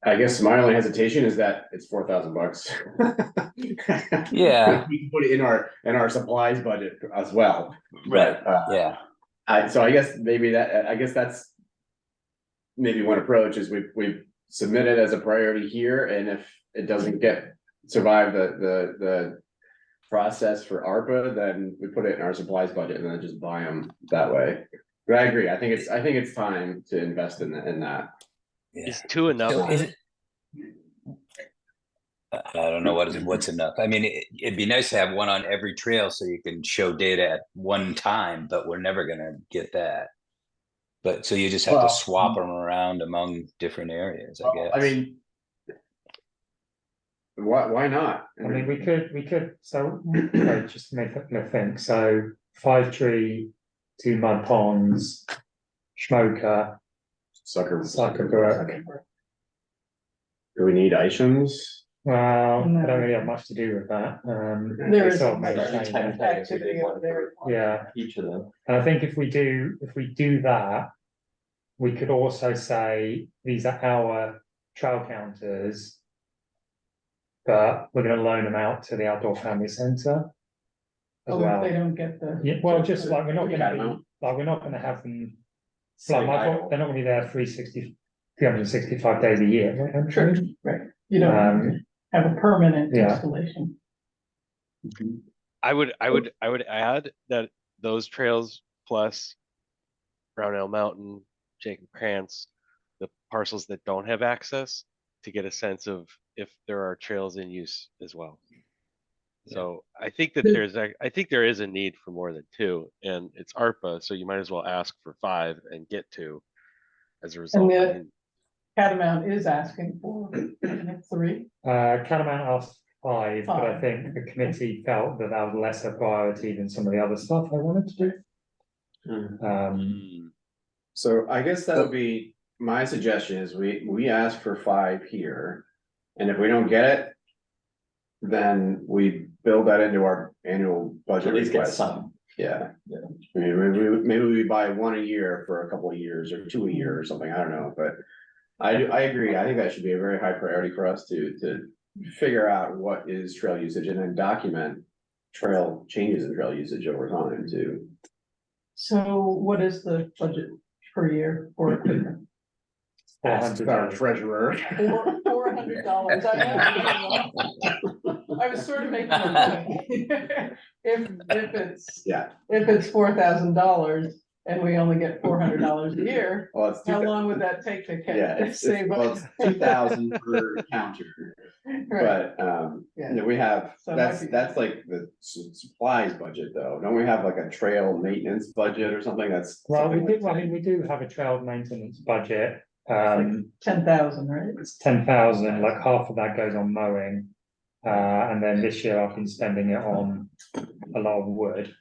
I guess my only hesitation is that it's $4,000. Yeah. We can put it in our supplies budget as well. Right. But, Yeah. so I guess that's maybe one approach is we submit it as a priority here, and if it doesn't survive the process for ARPA, then we put it in our supplies budget and then just buy them that way. But I agree. I think it's time to invest in that. Yeah. Is 2 enough? So I don't know what's enough. I mean, it'd be nice to have one on every trail so you can show data at one time, but we're never gonna get that. But so you just have to swap them around among different areas, I guess. I mean, why not? I mean, we could, so, okay, just to make me think, so 5 Tree, 2 Mud Ponds, Schmoker, Sucker Brook. Do we need items? Well, No. I don't really have much to do with that. There it's is all some maintained. activity over there. Yeah, Each of them. and I think if we do that, we could also say these are our trail counters, but we're going to loan them out to the outdoor family centre as Oh, well. if they don't get the. Yeah, well, just like we're not going Yeah, to we're not going to have them. Sitting Like, idle. they're not going to be there 365 days a year. Right? Sure, right, you don't have a permanent yeah. installation. I would add that those trails plus Brownell Mountain, Jacob Krantz, the parcels that don't have access, to get a sense of if there are trails in use as well. So I think that there is a need for more than 2, and it's ARPA, so you might as well ask for 5 and get 2 as a result. And I the mean, Catamount is asking for 3. Catamount asked 5, but I 5. think the committee felt that was lesser priority than some of the other stuff I wanted to do. So I guess that would be my suggestion is we ask for 5 here, and if we don't get it, then we build that into our annual budget At least get request. some. Yeah. I mean, maybe we buy 1 a year for a couple of years, or 2 a year or something, I don't know, but I agree, I think that should be a very high priority for us to figure out what is trail usage and then document changes in trail usage over time too. So what is the budget per year for equipment? Ask our treasurer. $400. I was sort of making a point. If it's $4,000 and we only get $400 a year, Well, it's how long would that take to save up? it's 2,000 per counter, Right. but Yeah. we have, So it that's might be- like the supplies budget though. Don't we have like a trail maintenance budget or something that's? Well, we something do. I mean, we do have a trail maintenance budget. 10,000, right? It's 10,000. Like half of that goes on mowing, and then this year I've been spending it on a lot of wood.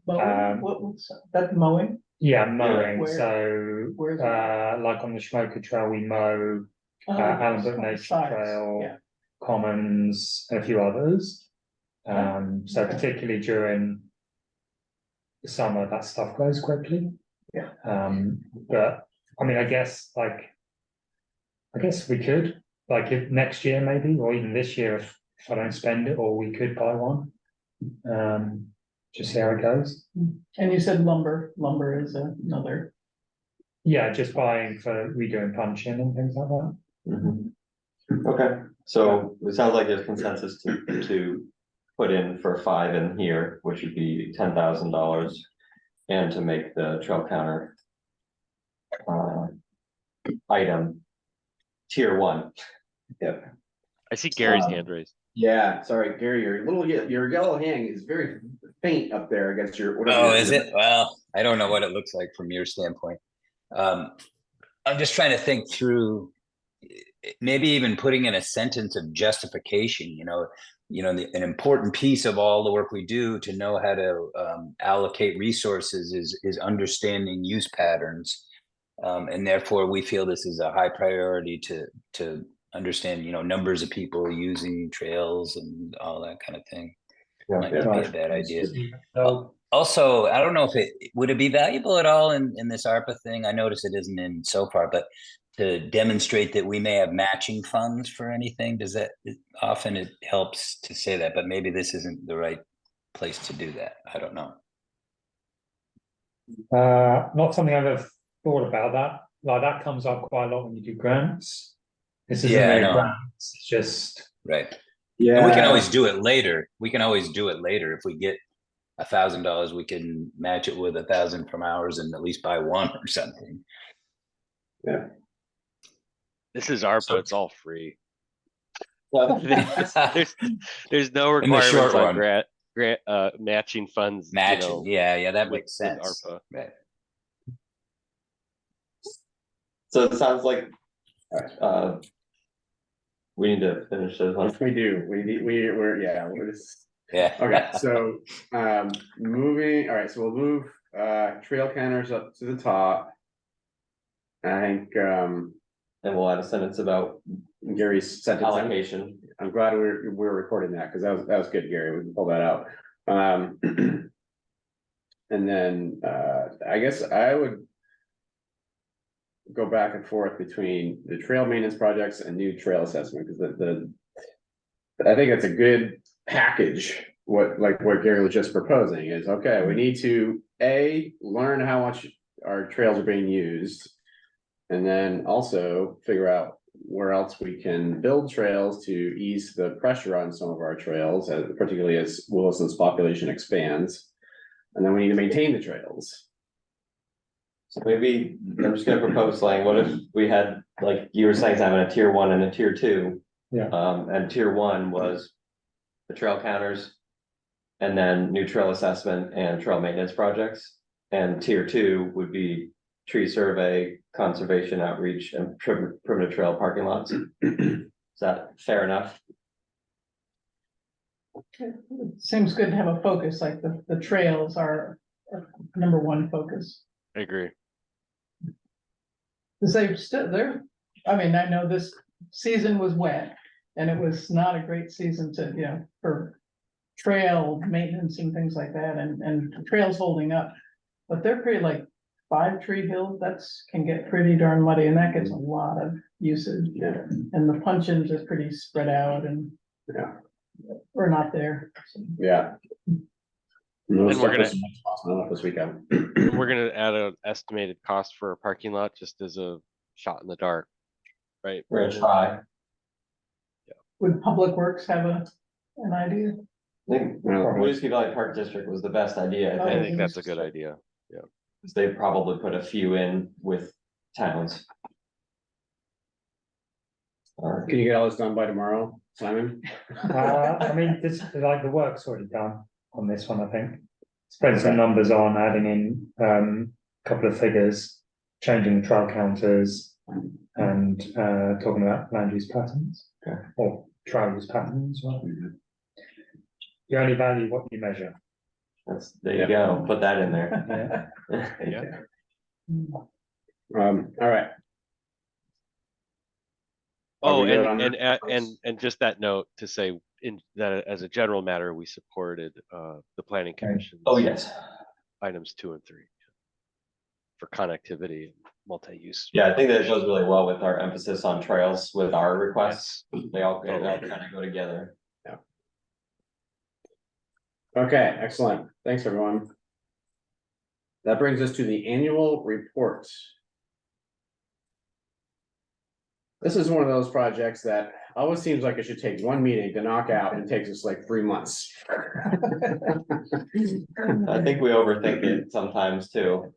Mowing, that's mowing? Yeah, mowing. Where? So, Where's it? like on the Schmoker Trail, we mow Allenbrook Nature Sides, Trail, yeah. Commons, and a few others. So particularly during the summer, that stuff goes quickly. Yeah. But I mean, I guess we could, like, if next year maybe, or even this year, if I don't spend it, or we could buy one. Just see how it goes. And you said lumber is another, Yeah, just buying for redoing punching and things like that. Mhm. Okay, so it sounds like there's consensus to put in for 5 in here, which would be $10,000. And to make the trail counter item tier 1. Yep. I see Gary's Um, hand raised. Yeah, sorry, Gary, your yellow hand is very faint up there against your. whatever Oh, your- is it? Well, I don't know what it looks like from your standpoint. I'm just trying to think through maybe even putting in a sentence of justification, an important piece of all the work we do to know how to allocate resources is understanding use patterns. And therefore we feel this is a high priority to understand, numbers of people using trails and all that kind of thing. Might not be a bad idea. So, Also, I don't know if it would it be valuable at all in this ARPA thing. I notice it isn't in so far, but to demonstrate that we may have matching funds for anything, often it helps to say that, but maybe this isn't the right place to do that. I don't know. not something I've ever thought about that. Like, that comes up quite a lot when you do grants. This isn't Yeah, I really know. grants, it's just, Right. Yeah. And we can always do it later. If we get $1,000, we can match it with 1,000 from ours and at least buy one or something. Yeah. This is ARPA, it's all free. Well, There's no In the short requirements on run. grant, matching funds. Matching, yeah, that with- makes with sense. ARPA. Right. so it sounds like we need to finish this one. We do, we're just, Yeah. okay, so, moving, all right, so we'll move, trail counters up to the top. I think, And we'll add a sentence about Gary's sentence. allocation. I'm glad we're recording that, because that was good, Gary, we can pull that out. And then, I guess I would go back and forth between the trail maintenance projects and new trail assessment, because I think it's a good package. What Gary was just proposing is, okay, we need to learn how much our trails are being used. And then also figure out where else we can build trails to ease the pressure on some of our trails, particularly as Williston's population expands. And then we need to maintain the trails. So maybe I'm just gonna propose, like, what if we had, like you were saying, having a tier 1 and a tier 2? Yeah. And tier 1 was the trail counters. And then new trail assessment and trail maintenance projects. And tier 2 would be tree survey, conservation outreach, and primitive trail parking lots. Is that fair enough? seems good to have a focus, like the trails are number one focus. I agree. Cause I mean, I know this season was wet and it was not a great season for trail maintenance and things like that, and trails holding up. But they're pretty, like 5 Tree Hill, can get pretty darn muddy, and that gets a lot of usage. Yeah. And the puncheons are pretty spread out and. Yeah. We're not there. So. Yeah. And we're gonna- Not this weekend. We're gonna add an estimated cost for a parking lot just as a shot in the dark, right? We're gonna try. Would Public Works have an idea? I think Whiskey Valley Park District was the best idea, I I think, think that's a good idea. because they probably put a few in with towns. Or Can you get all this done by tomorrow, Simon? I mean, the work's already done on this one, I think. Spread some numbers on, adding in, a couple of figures, changing the trail counters, and, talking about land use patterns. Okay. Or trail use patterns, well. You only value what you measure. there you go, put that in there. Yeah. All right. Oh, we good on that? and just that note to say in that as a general matter, we supported the planning commission. Oh, yes. Items 2 and 3 for connectivity and multi-use. Yeah, I think that goes really well with our emphasis on trails with our requests. They all kind of go together. Okay, excellent. Thanks, everyone. That brings us to the annual report. This is one of those projects that always seems like it should take one meeting to knock out and it takes us like 3 months. I think we overthink it sometimes too.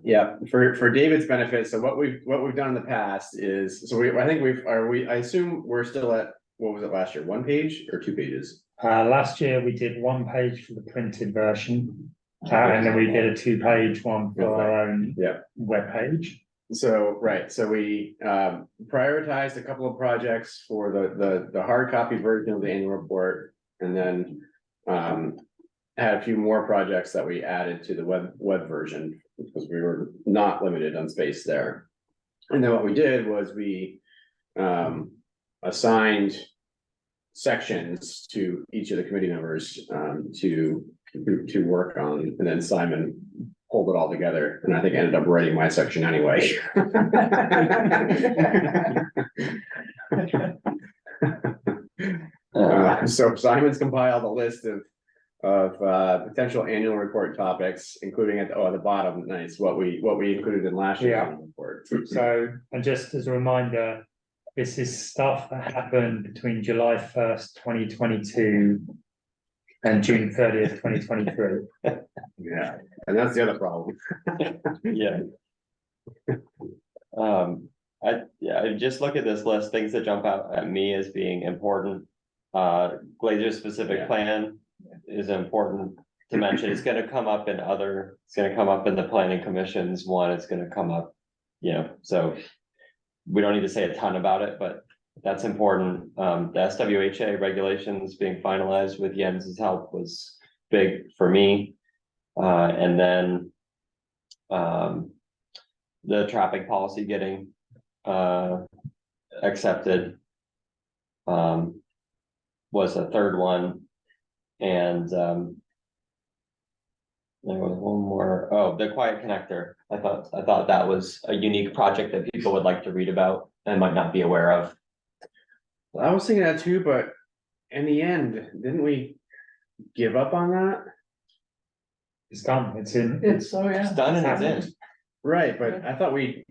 Yeah, for David's benefit, so what we've done in the past is, so I think I assume we're still at, what was it last year, 1 page or 2 pages? Last year we did 1 page for the printed version, and then we did a 2-page one for our own webpage. So, right, so we prioritized a couple of projects for the hard copy version of the annual report, and then had a few more projects that we added to the web version, because we were not limited on space there. And then what we did was we assigned sections to each of the committee members to work on, and then Simon pulled it all together, and I think I ended up writing my section anyway. So Simon's compiled a list of potential annual report topics, including at the bottom, nice, what we included in last year's annual report. So, and just as a reminder, this is stuff that happened between July 1st, 2022 and June 30th, 2023. Yeah, and that's the other problem. Yeah. I just look at this list, things that jump out at me as being important. Glacier specific plan is important to mention. It's gonna come up in the planning commissions one, it's gonna come up, so we don't need to say a ton about it, but that's important. The SWHA regulations being finalized with Jens's help was big for me. And then the traffic policy getting accepted was a third one. And there was one more. Oh, the quiet connector. I thought that was a unique project that people would like to read about and might not be aware of. I was thinking that too, but in the end, didn't we give up on that? It's done, it's in. It's, It's done and it's in. Right, but I thought we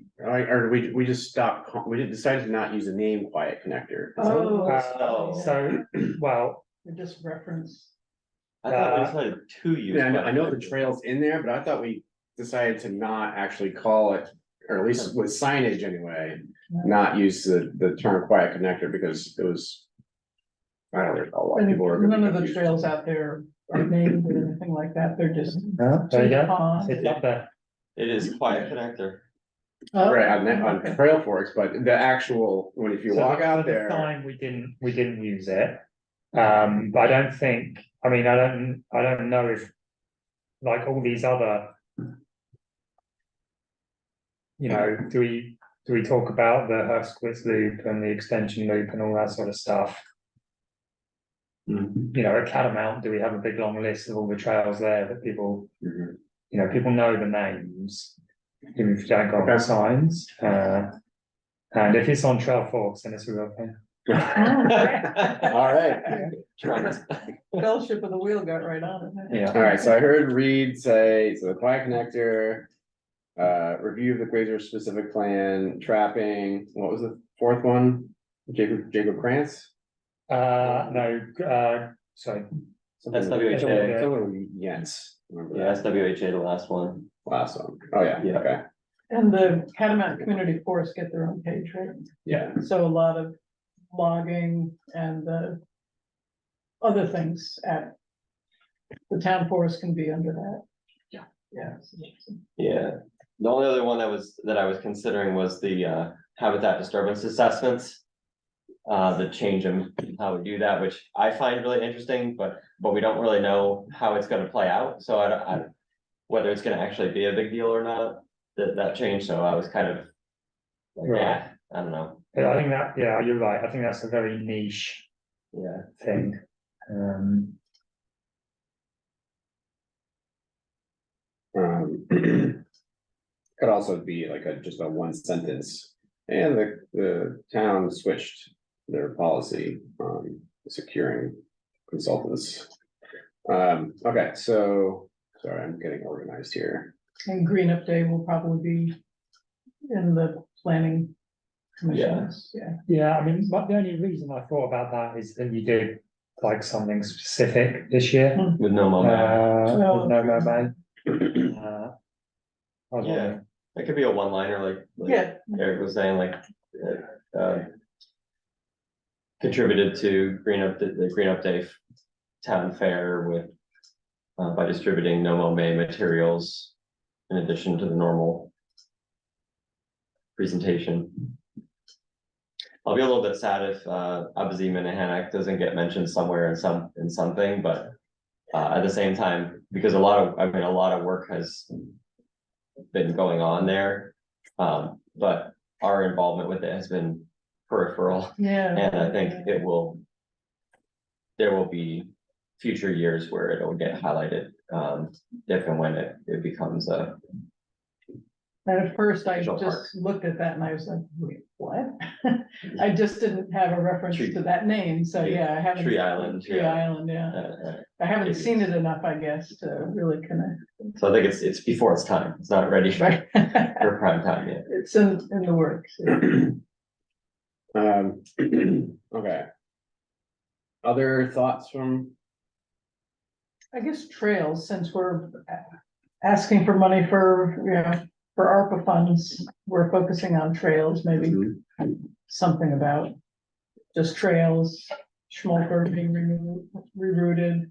just stopped, we decided to not use the name Quiet Connector. So, well, we just reference. I thought we decided to use. Yeah, I know the trail's in there, but I thought we decided to not actually call it, or at least with signage anyway, not use the term Quiet Connector, because it was, I don't recall why people were. None of the trails out there are named or anything like that, they're just. there you go, it's up there. It is Quiet Connector. Right, on Trail Forks, but the actual, if you walk out there. Time we didn't use it. But I don't think, I don't know if, like all these other, do we talk about the Hurstquist loop and the extension loop and all that sort of stuff? At Catamount, do we have a big long list of all the trails there that people, people know the names, even if you don't go on the signs, and if it's on Trail Forks, then it's a real thing. All right. Fellowship of the Wheel got right on it. Yeah. All right, so I heard Reed say, so the Quiet Connector, review of the Glacier specific plan, trapping, what was the fourth one? Jacob Krantz? No, sorry. SWHA. Yes. Remember Yeah, that. SWHA, the last one. Last one. Oh, yeah, Yeah. okay, And the Catamount Community Forest get their own page, right? yeah. So a lot of logging and other things at the town forest can be under that. Yeah. Yeah, the only other one that I was considering was the habitat disturbance assessments. The change in how we do that, which I find really interesting, but we don't really know how it's gonna play out, so I don't whether it's gonna actually be a big deal or not, that change, so I was kind of like, Right. yeah, I don't know. I think that, yeah, you're right. I think that's a very niche Yeah, thing. Could also be like just a one sentence, and the town switched their policy on securing consultants. Okay, so, sorry, I'm getting organized here. And Green Up Day will probably be in the planning commissions, yeah. Yeah, I mean, but the only reason I thought about that is that you did like something specific this year. with no moment. With no moment. I was Yeah. wondering. It could be a one-liner, like Yeah, Eric was saying, like, contributed to the Green Up Day town fair with, by distributing no May materials in addition to the normal presentation. I'll be a little bit sad if, Abazim and Hanak doesn't get mentioned somewhere in something, but, at the same time, because a lot of work has been going on there. But our involvement with it has been peripheral, yeah. and I think there will be future years where it'll get highlighted, if and when it becomes a. And at first I Visual just park. looked at that and I was like, wait, what? I just didn't have a reference Tree- to that name, so yeah, yeah, I haven't. Tree Island, Tree yeah. Island, yeah. Uh, I haven't maybe seen it's- it enough, I guess, to really connect. so I think it's before its time. It's not ready for Right. prime time yet. It's in the works. Yeah. Okay. Other thoughts from, I guess trails, since we're asking for money for, for ARPA funds, we're focusing on trails, maybe something about just trails, Schmolker being rerouted.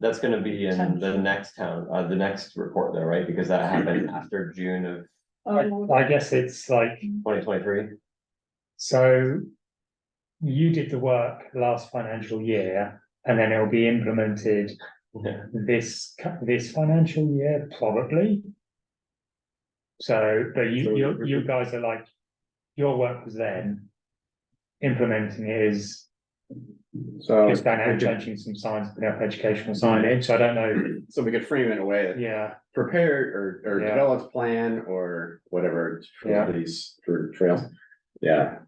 That's gonna be in the next the next report though, right? Because that happened after June of Oh, I guess it's like, 2023. so you did the work last financial year and then it'll be implemented Yeah. this financial year, probably. So, but you guys are like, your work was then, implementing it is so. just going out and we could- changing some signs, putting up educational signage, I don't know, So we could frame it in a way that yeah, prepared or Yeah. developed plan or whatever Yeah. for these, for trails. Yeah,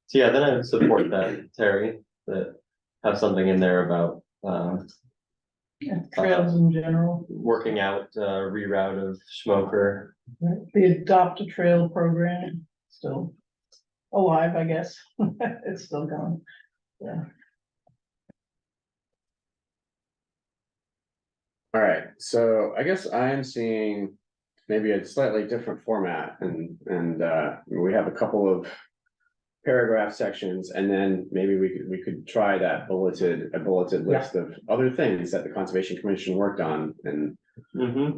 So yeah, then I would support that, Terry, that have something in there about, trails in general, working out, reroute of Schmoker. the Adopt a Trail program, still alive, I guess, it's still going, yeah. all right, so I guess I'm seeing maybe a slightly different format and we have a couple of paragraph sections, and then maybe we could try that bulleted list of other things that the Conservation Commission worked on in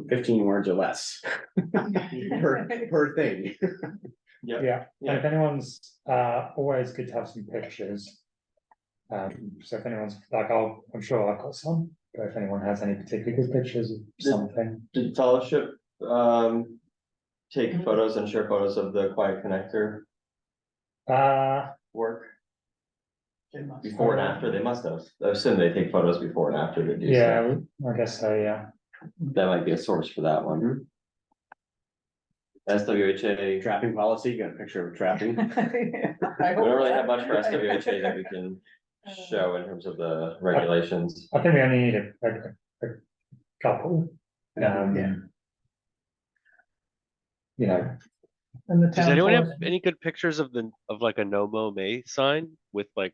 15 words or less per thing. yeah, and if anyone's, always good to have some pictures. So if anyone's like, I'm sure I've got some, but if anyone has any particularly good pictures of something. Did Fellowship, take photos and share photos of the Quiet Connector work They must. before and after? They must have. I assume they take photos before and after they do. so Yeah, I guess so, yeah. That might be a source for that one. SWHA, Trapping policy, you got a picture of trapping. we don't really have much for SWHA that we can show in terms of the regulations. I think we only need a couple. Yeah. You know, And the Does town anyone have forest. any good pictures of like a no mow May sign with like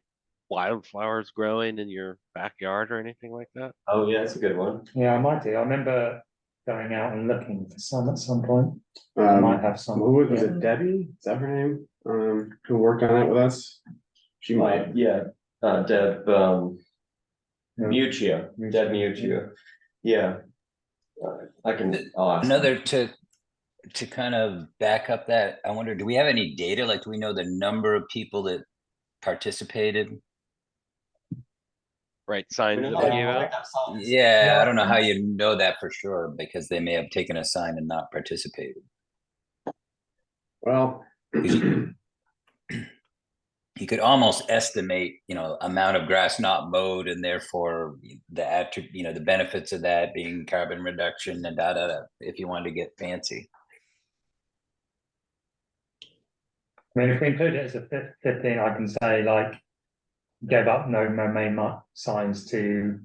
wildflowers growing in your backyard or anything like that? Oh, yeah, that's a good one. yeah, I might do. I remember going out and looking for some at some point. I might have some. Who was yeah. it, Debbie? Is that her name? Who worked on it with us? She might. Yeah, Deb, Muccio, Muccio. Deb Muccio, yeah. I'll ask. Another to kind of back up that, I wonder, do we have any data? Like, do we know the number of people that participated? Right, signs that Oh, they I gave out? like that song. Yeah, I don't know how you know that for sure, because they may have taken a sign and not participated. Well. You could almost estimate, amount of grass not mowed and therefore the benefits of that being carbon reduction and if you wanted to get fancy. I mean, if we include it as a 15, I can say like, gave up no main signs to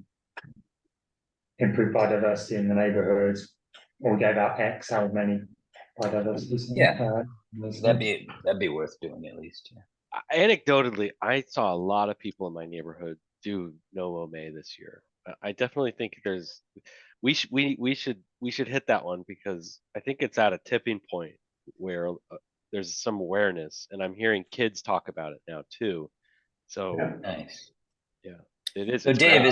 improve biodiversity in the neighborhood, or gave out X how many biodiversity. Yeah. That'd be worth doing at least. Yeah. Anecdotally, I saw a lot of people in my neighborhood do no mow May this year. I definitely think we should hit that one, because I think it's at a tipping point where there's some awareness, and I'm hearing kids talk about it now too. So Yeah. Nice. Yeah, it is. So Dave,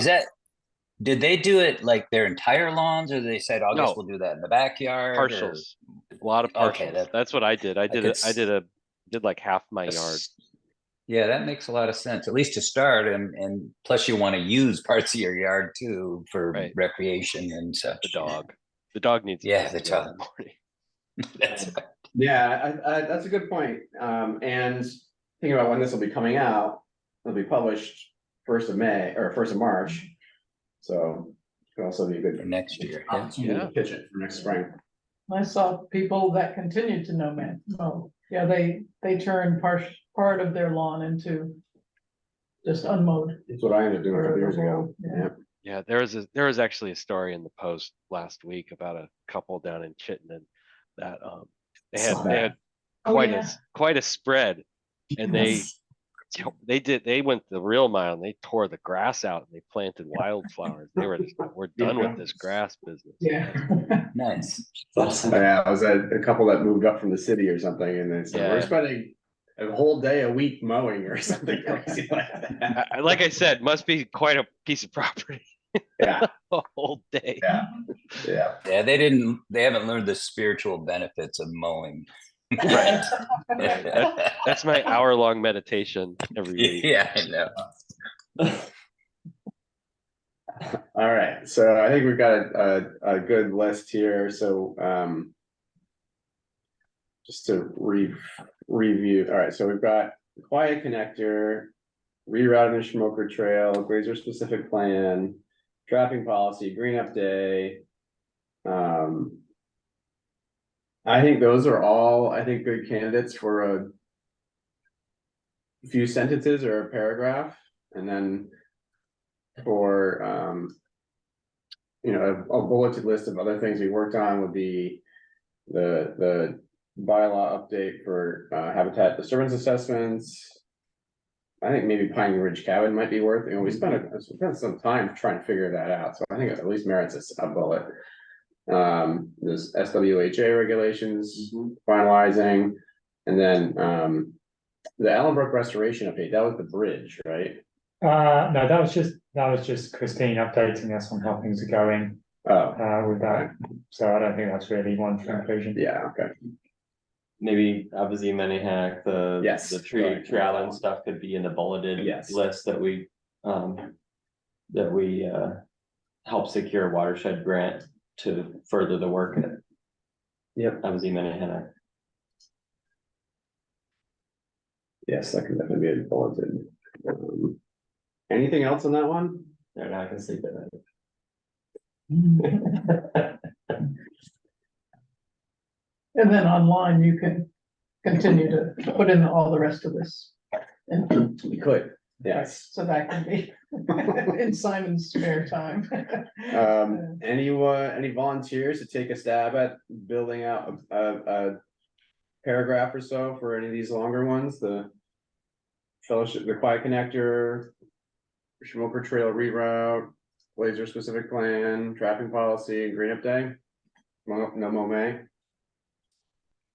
did they do it like their entire lawns, or they said, I guess we'll do that in the backyard? Partials, a lot of partials. Okay, that's what I did. I did like half my yard. Yeah, that makes a lot of sense, at least to start, and plus you want to use parts of your yard too for recreation and such. The dog needs. The child. That's a good point. And thinking about when this will be coming out, it'll be published 1st of May or 1st of March. So it could also be a good for next year. opportunity to pitch it for next spring. I saw people that continued to mow. Yeah, they turned part of their lawn into just unmowed. That's what I ended up doing a couple years ago. Yeah, there was actually a story in the Post last week about a couple down in Chittenden that they had quite a spread, and they went the real mile, and they tore the grass out and they planted wildflowers. They were we're done with this grass business. Yeah. Nice. Yeah, I was at a couple that moved up from the city or something, and they said we're spending a whole day a week mowing or something crazy like that. Like I said, must be quite a piece of property. Yeah. A whole day. Yeah. They haven't learned the spiritual benefits of mowing. Right. That's my hour-long meditation every week. Yeah, I know. All right, so I think we've got a good list here. So just to review. All right, so we've got the quiet connector, rerouting the Schmoker Trail, Glazer specific plan, trapping policy, green up day. I think those are all, good candidates for a few sentences or a paragraph, and then for a bulleted list of other things we worked on would be the bylaw update for habitat disturbance assessments. I think maybe Pine Ridge Cabin might be worth, we spent some time trying to figure that out, so I think it at least merits a bullet. There's SWHA regulations finalizing, and then the Allenbrook restoration update, that was the bridge, right? No, that was just Christine updating us on how things are going with that. So I don't think that's really one for inclusion. Yeah, okay. Maybe Abazi Manihac, the tree island stuff could be in the bulleted list that we help secure a watershed grant to further the work at Abazi Manihac. Yes, that can definitely be a bulleted. Anything else on that one? No, I can sleep at night. And then online, you can continue to put in all the rest of this. And We could, yes. so that can be in Simon's spare time. Any volunteers to take a stab at building out a paragraph or so for any of these longer ones? The fellowship, the quiet connector, Schmoker Trail reroute, Glazer specific plan, trapping policy, and green up day. No mow May.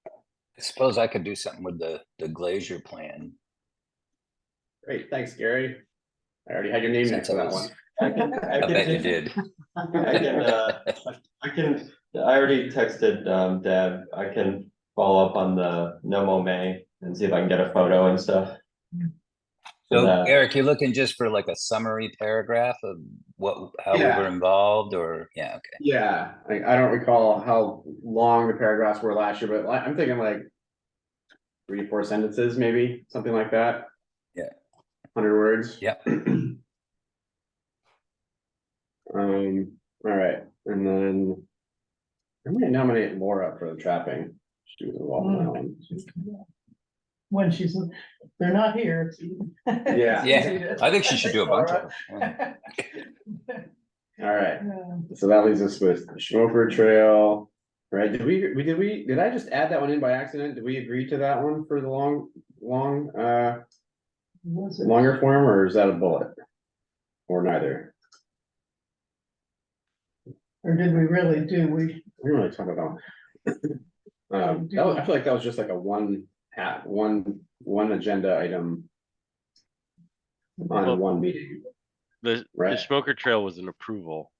I suppose I could do something with the Glazer plan. Great, thanks, Gary. I already had your name next to that one. I bet you did. I already texted Deb. I can follow up on the No Mo May and see if I can get a photo and stuff. So Eric, you're looking just for like a summary paragraph of how we were involved, or okay. Yeah, I don't recall how long the paragraphs were last year, but I'm thinking like 3 to 4 sentences, maybe, something like that. Yeah. 100 words. Yep. All right, and then I'm gonna nominate Laura for the trapping. She was involved in that one. When she's, they're not here. Yeah. Yeah, I think she should do a bunch of them. All right, so that leaves us with Schmoker Trail, right? Did I just add that one in by accident? Did we agree to that one for the longer form, or is that a bullet? Or neither? Or did we really do, we, We didn't really talk about. I feel like that was just like a one agenda item on Well, one meeting. The Right. Smoker Trail was an approval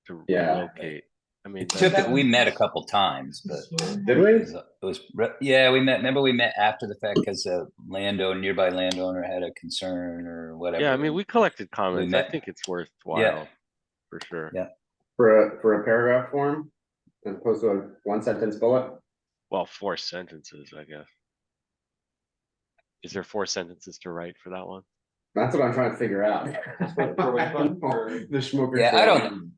to Yeah. relocate. I mean, It took it, we met a couple times, but Did it we? was, yeah, we met, remember we met after the fact because a nearby landowner had a concern or whatever. yeah, I mean, we collected comments. I met- think it's worthwhile for sure. Yeah. For a paragraph form, as opposed to a 1 sentence bullet? Well, 4 sentences, I guess. Is there 4 sentences to write for that one? That's what I'm trying to figure out. For which one? The Schmoker Yeah, I Trail. don't,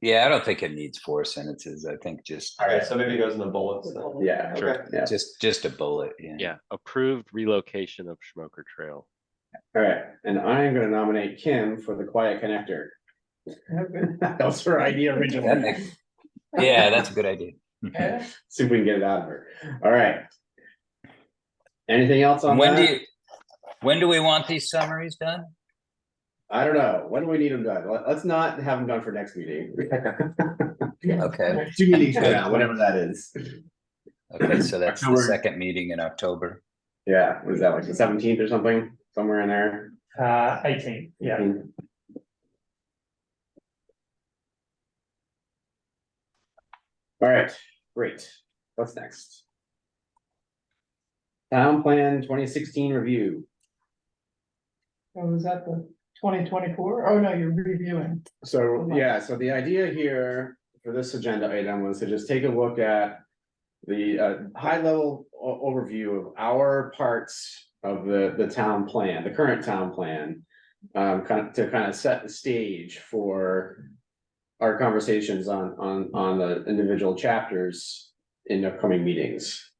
yeah, I don't think it needs 4 sentences. I think just, Okay, so maybe it goes in the bullets then. Yeah, Sure. yeah, just a bullet, yeah. Yeah, approved relocation of Smoker Trail. all right, and I'm gonna nominate Kim for the Quiet Connector. That was her idea That originally. makes, yeah, that's a good idea. See if we can get it out of her. All right. Anything else on that? When do we want these summaries done? I don't know. When do we need them done? Let's not have them done for next meeting. Okay, 2 meetings from now, whatever that is. okay, so that's the October. second meeting in October. Yeah, what is that, like the 17th or something? Somewhere in there? 18th, yeah. All right, great. What's next? Town Plan 2016 review. oh, was that the 2024? Oh, no, you're reviewing. So, yeah, so the idea here for this agenda item was to just take a look at the high level overview of our parts of the town plan, the current town plan. Kind of set the stage for our conversations on the individual chapters in upcoming meetings.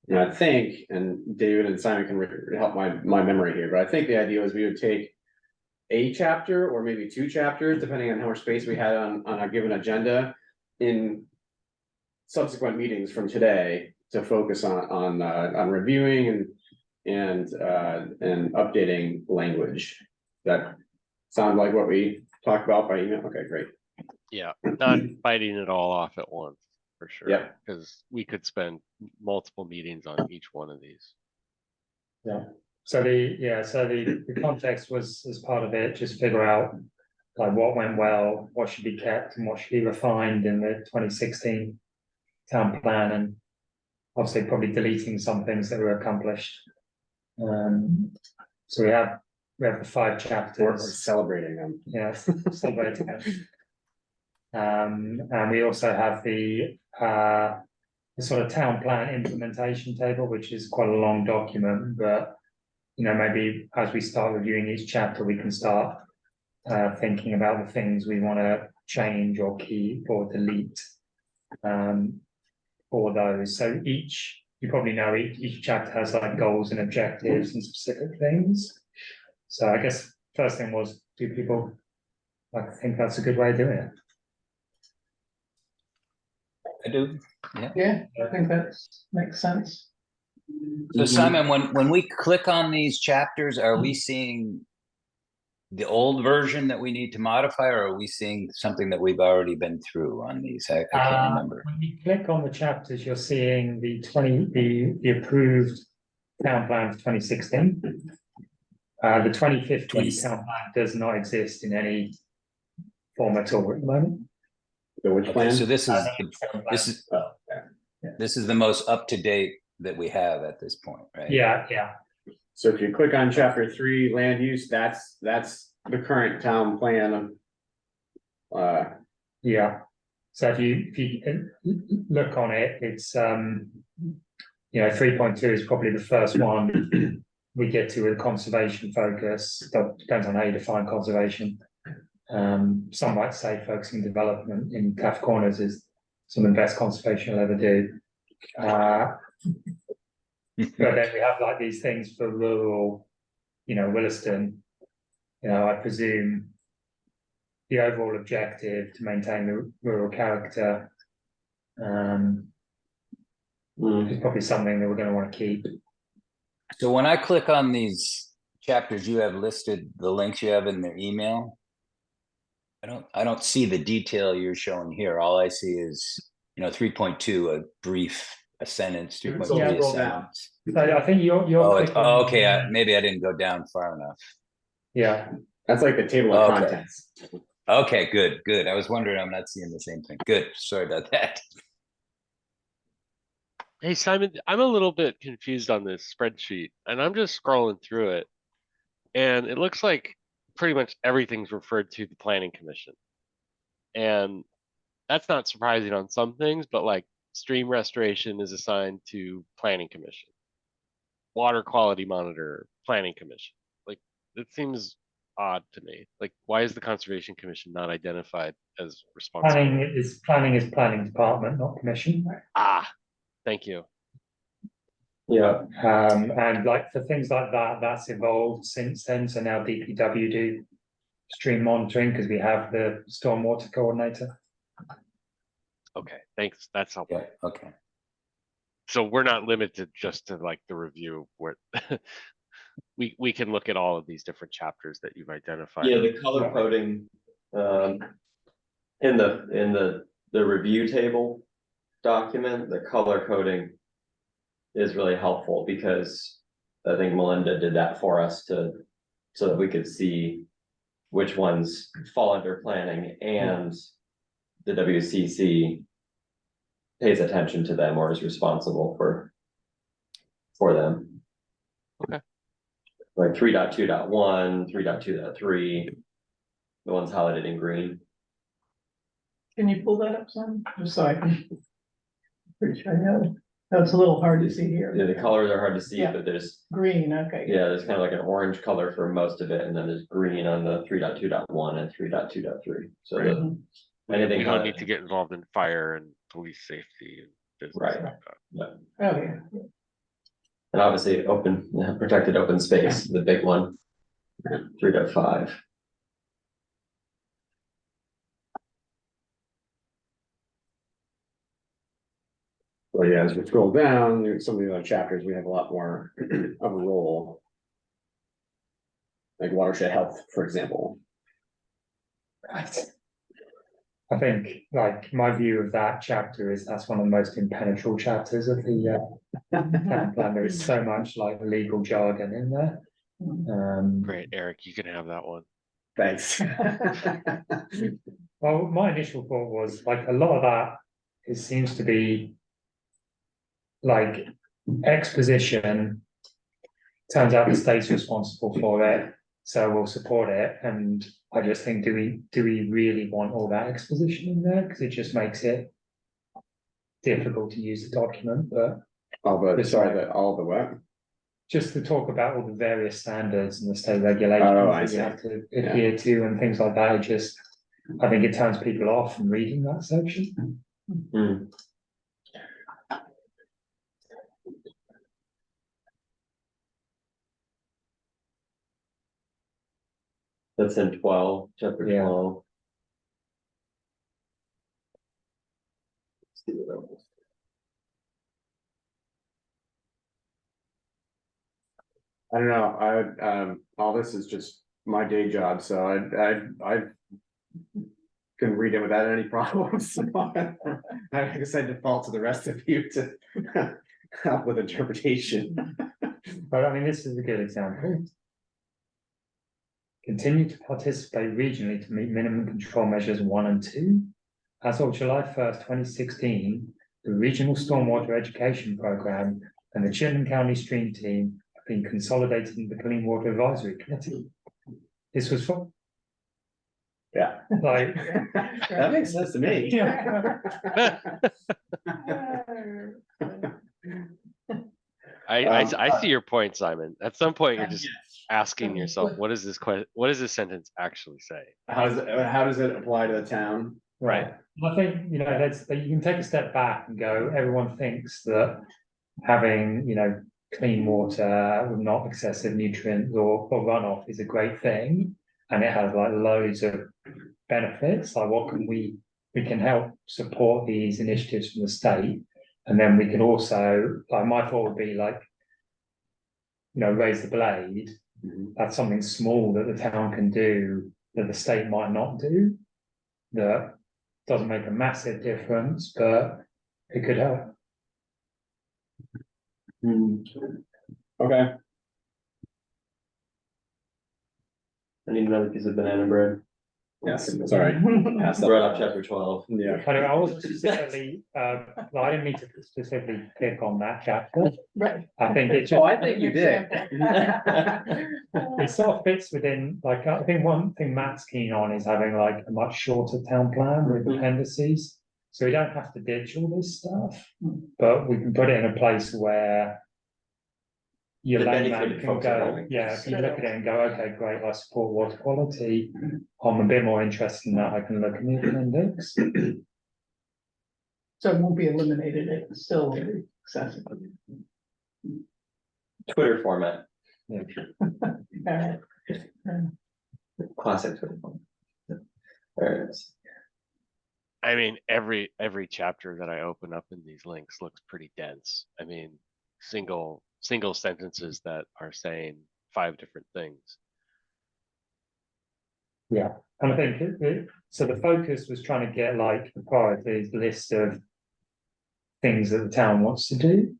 And I think, and David and Simon can help my memory here, but I think the idea was we would take a chapter or maybe 2 chapters, depending on how much space we had on a given agenda in subsequent meetings from today to focus on reviewing and updating language. That sound like what we talked about by email? Okay, great. Yeah, not biting it all off at once, for sure. Yep. Because we could spend multiple meetings on each one of these. Yeah, so the context was as part of it, just figure out like what went well, what should be kept and what should be refined in the 2016 town plan, and obviously probably deleting some things that were accomplished. So we have the 5 We're chapters. celebrating them. Yes, celebrating them. And we also have the sort of town plan implementation table, which is quite a long document, but you know, maybe as we start reviewing each chapter, we can start thinking about the things we want to change or keep or delete for those. So you probably know each chapter has like goals and objectives and specific things. So I guess first thing was, do people like think that's a good way of doing it? I do, Yeah, I think that makes sense. So Simon, when we click on these chapters, are we seeing the old version that we need to modify, or are we seeing something that we've already been through on these? I can't remember. When you click on the chapters, you're seeing the approved town plan for 2016. The 2050 town plan does not exist in any form at all at the moment. So which plan? So this is Oh, yeah. this is the most up to date that we have at this point, right? Yeah. So if you click on chapter 3, land use, that's the current town plan of. Yeah. So if you look on it, it's you know, 3.2 is probably the first one we get to with conservation focus. That depends on how you define conservation. Some might say focusing development in Calf Corners is some of the best conservation you'll ever do. But then we have like these things for rural, you know, Williston. You know, I presume the overall objective to maintain the rural character is probably something that we're going to want to keep. So when I click on these chapters you have listed, the links you have in their email, I don't see the detail you're showing here. All I see is, you know, 3.2, a sentence, 3.3 a Scroll down. sentence. So I think you're clicking- Okay. Maybe I didn't go down far enough. Yeah, That's like the table of Okay. contents. Okay, good. I was wondering, I'm not seeing the same thing. Good. Sorry about that. Hey, Simon, I'm a little bit confused on this spreadsheet and I'm just scrolling through it. And it looks like pretty much everything's referred to the planning commission. And that's not surprising on some things, but like stream restoration is assigned to planning commission. Water quality monitor, planning commission. Like it seems odd to me. Like why is the conservation commission not identified as responsible? planning is planning department, not commission. Ah, thank you. Yeah, And like for things like that, that's evolved since then. So now DPW do stream monitoring because we have the stormwater coordinator. Okay, thanks. That's helpful. Yeah, okay. So we're not limited just to like the review where we can look at all of these different chapters that you've identified. yeah, the color coding, in the review table document, the color coding is really helpful because I think Melinda did that for us so that we could see which ones fall under planning and the WCC pays attention to them or is responsible for them. Okay. Like 3.2.1, 3.2.3, the ones highlighted in green. Can you pull that up some, just so I can? Pretty sure I know, that's a little hard to see here. Yeah, the colors are hard to see, Yeah. but there's, Green, okay. yeah, there's kind of like an orange color for most of it, and then there's green on the 3.2.1 and 3.2.3. So Right. Mhm. anything We don't kind need to get involved in fire and police safety and business Right. like that. Oh, yeah. and obviously protected open space, the big one, 3.5. Well, yeah, as we scroll down, some of the other chapters, we have a lot more of a role. Like watershed health, for example. Right. I think like my view of that chapter is that's one of the most impenetrable chapters of the town plan. There is so much like legal jargon in there. Great, Eric, you can have that one. Thanks. Well, my initial thought was like a lot of that, it seems to be like exposition. Turns out the state's responsible for it, so we'll support it. And I just think, do we really want all that exposition in there? Because it just makes it difficult to use the document. But All the what? just to talk about all the various standards and the state regulations Oh, I that see. you have to adhere to and things like that, I think it turns people off from reading that section. That's in 12, chapter 12. Yeah. Let's see what else. I don't know, all this is just my day job, so I can read it without any problems. I guess I default to the rest of you to help with interpretation. But I mean, this is a good example. Continue to participate regionally to meet minimum control measures 1 and 2. As of July 1st, 2016, the Regional Stormwater Education Program and the Chittenden County Stream Team have been consolidated in the Clean Water Advisory Committee. This was for, Yeah. like, That makes sense to me. I see your point, Simon. At some point, you're just asking yourself, what does this sentence actually say? How does it apply to the town? Right. I think, you know, that's, you can take a step back and go, everyone thinks that having, you know, clean water with not excessive nutrients or runoff is a great thing. And it has like loads of benefits. Like what can we can help support these initiatives from the state. And then we can also, like my thought would be like, you know, raise the blade. That's something small that the town can do that the state might not do. That doesn't make a massive difference, but it could help. Okay. I need another piece of banana bread. Yes, sorry. Pass that. Right off chapter 12. Yeah. Anyway, I wasn't specifically, well, I didn't mean to specifically pick on that chapter. Right. I think it just, Oh, I think you did. it sort of fits within, like, I think one thing Matt's keen on is having like a much shorter town plan with appendices. So we don't have to ditch all this stuff, but we can put it in a place where your The layman dedicated can folks are go, going. yeah, if you look at it and go, okay, great, I support water quality. I'm a bit more interested in that, I can look in the appendix. So it won't be eliminated, it's still accessible. Twitter format. Yeah. Alright. Classic Twitter format. There it is. I mean, every chapter that I open up in these links looks pretty dense. I mean, single sentences that are saying 5 different things. Yeah, and I think so the focus was trying to get like the priorities list of things that the town wants to do.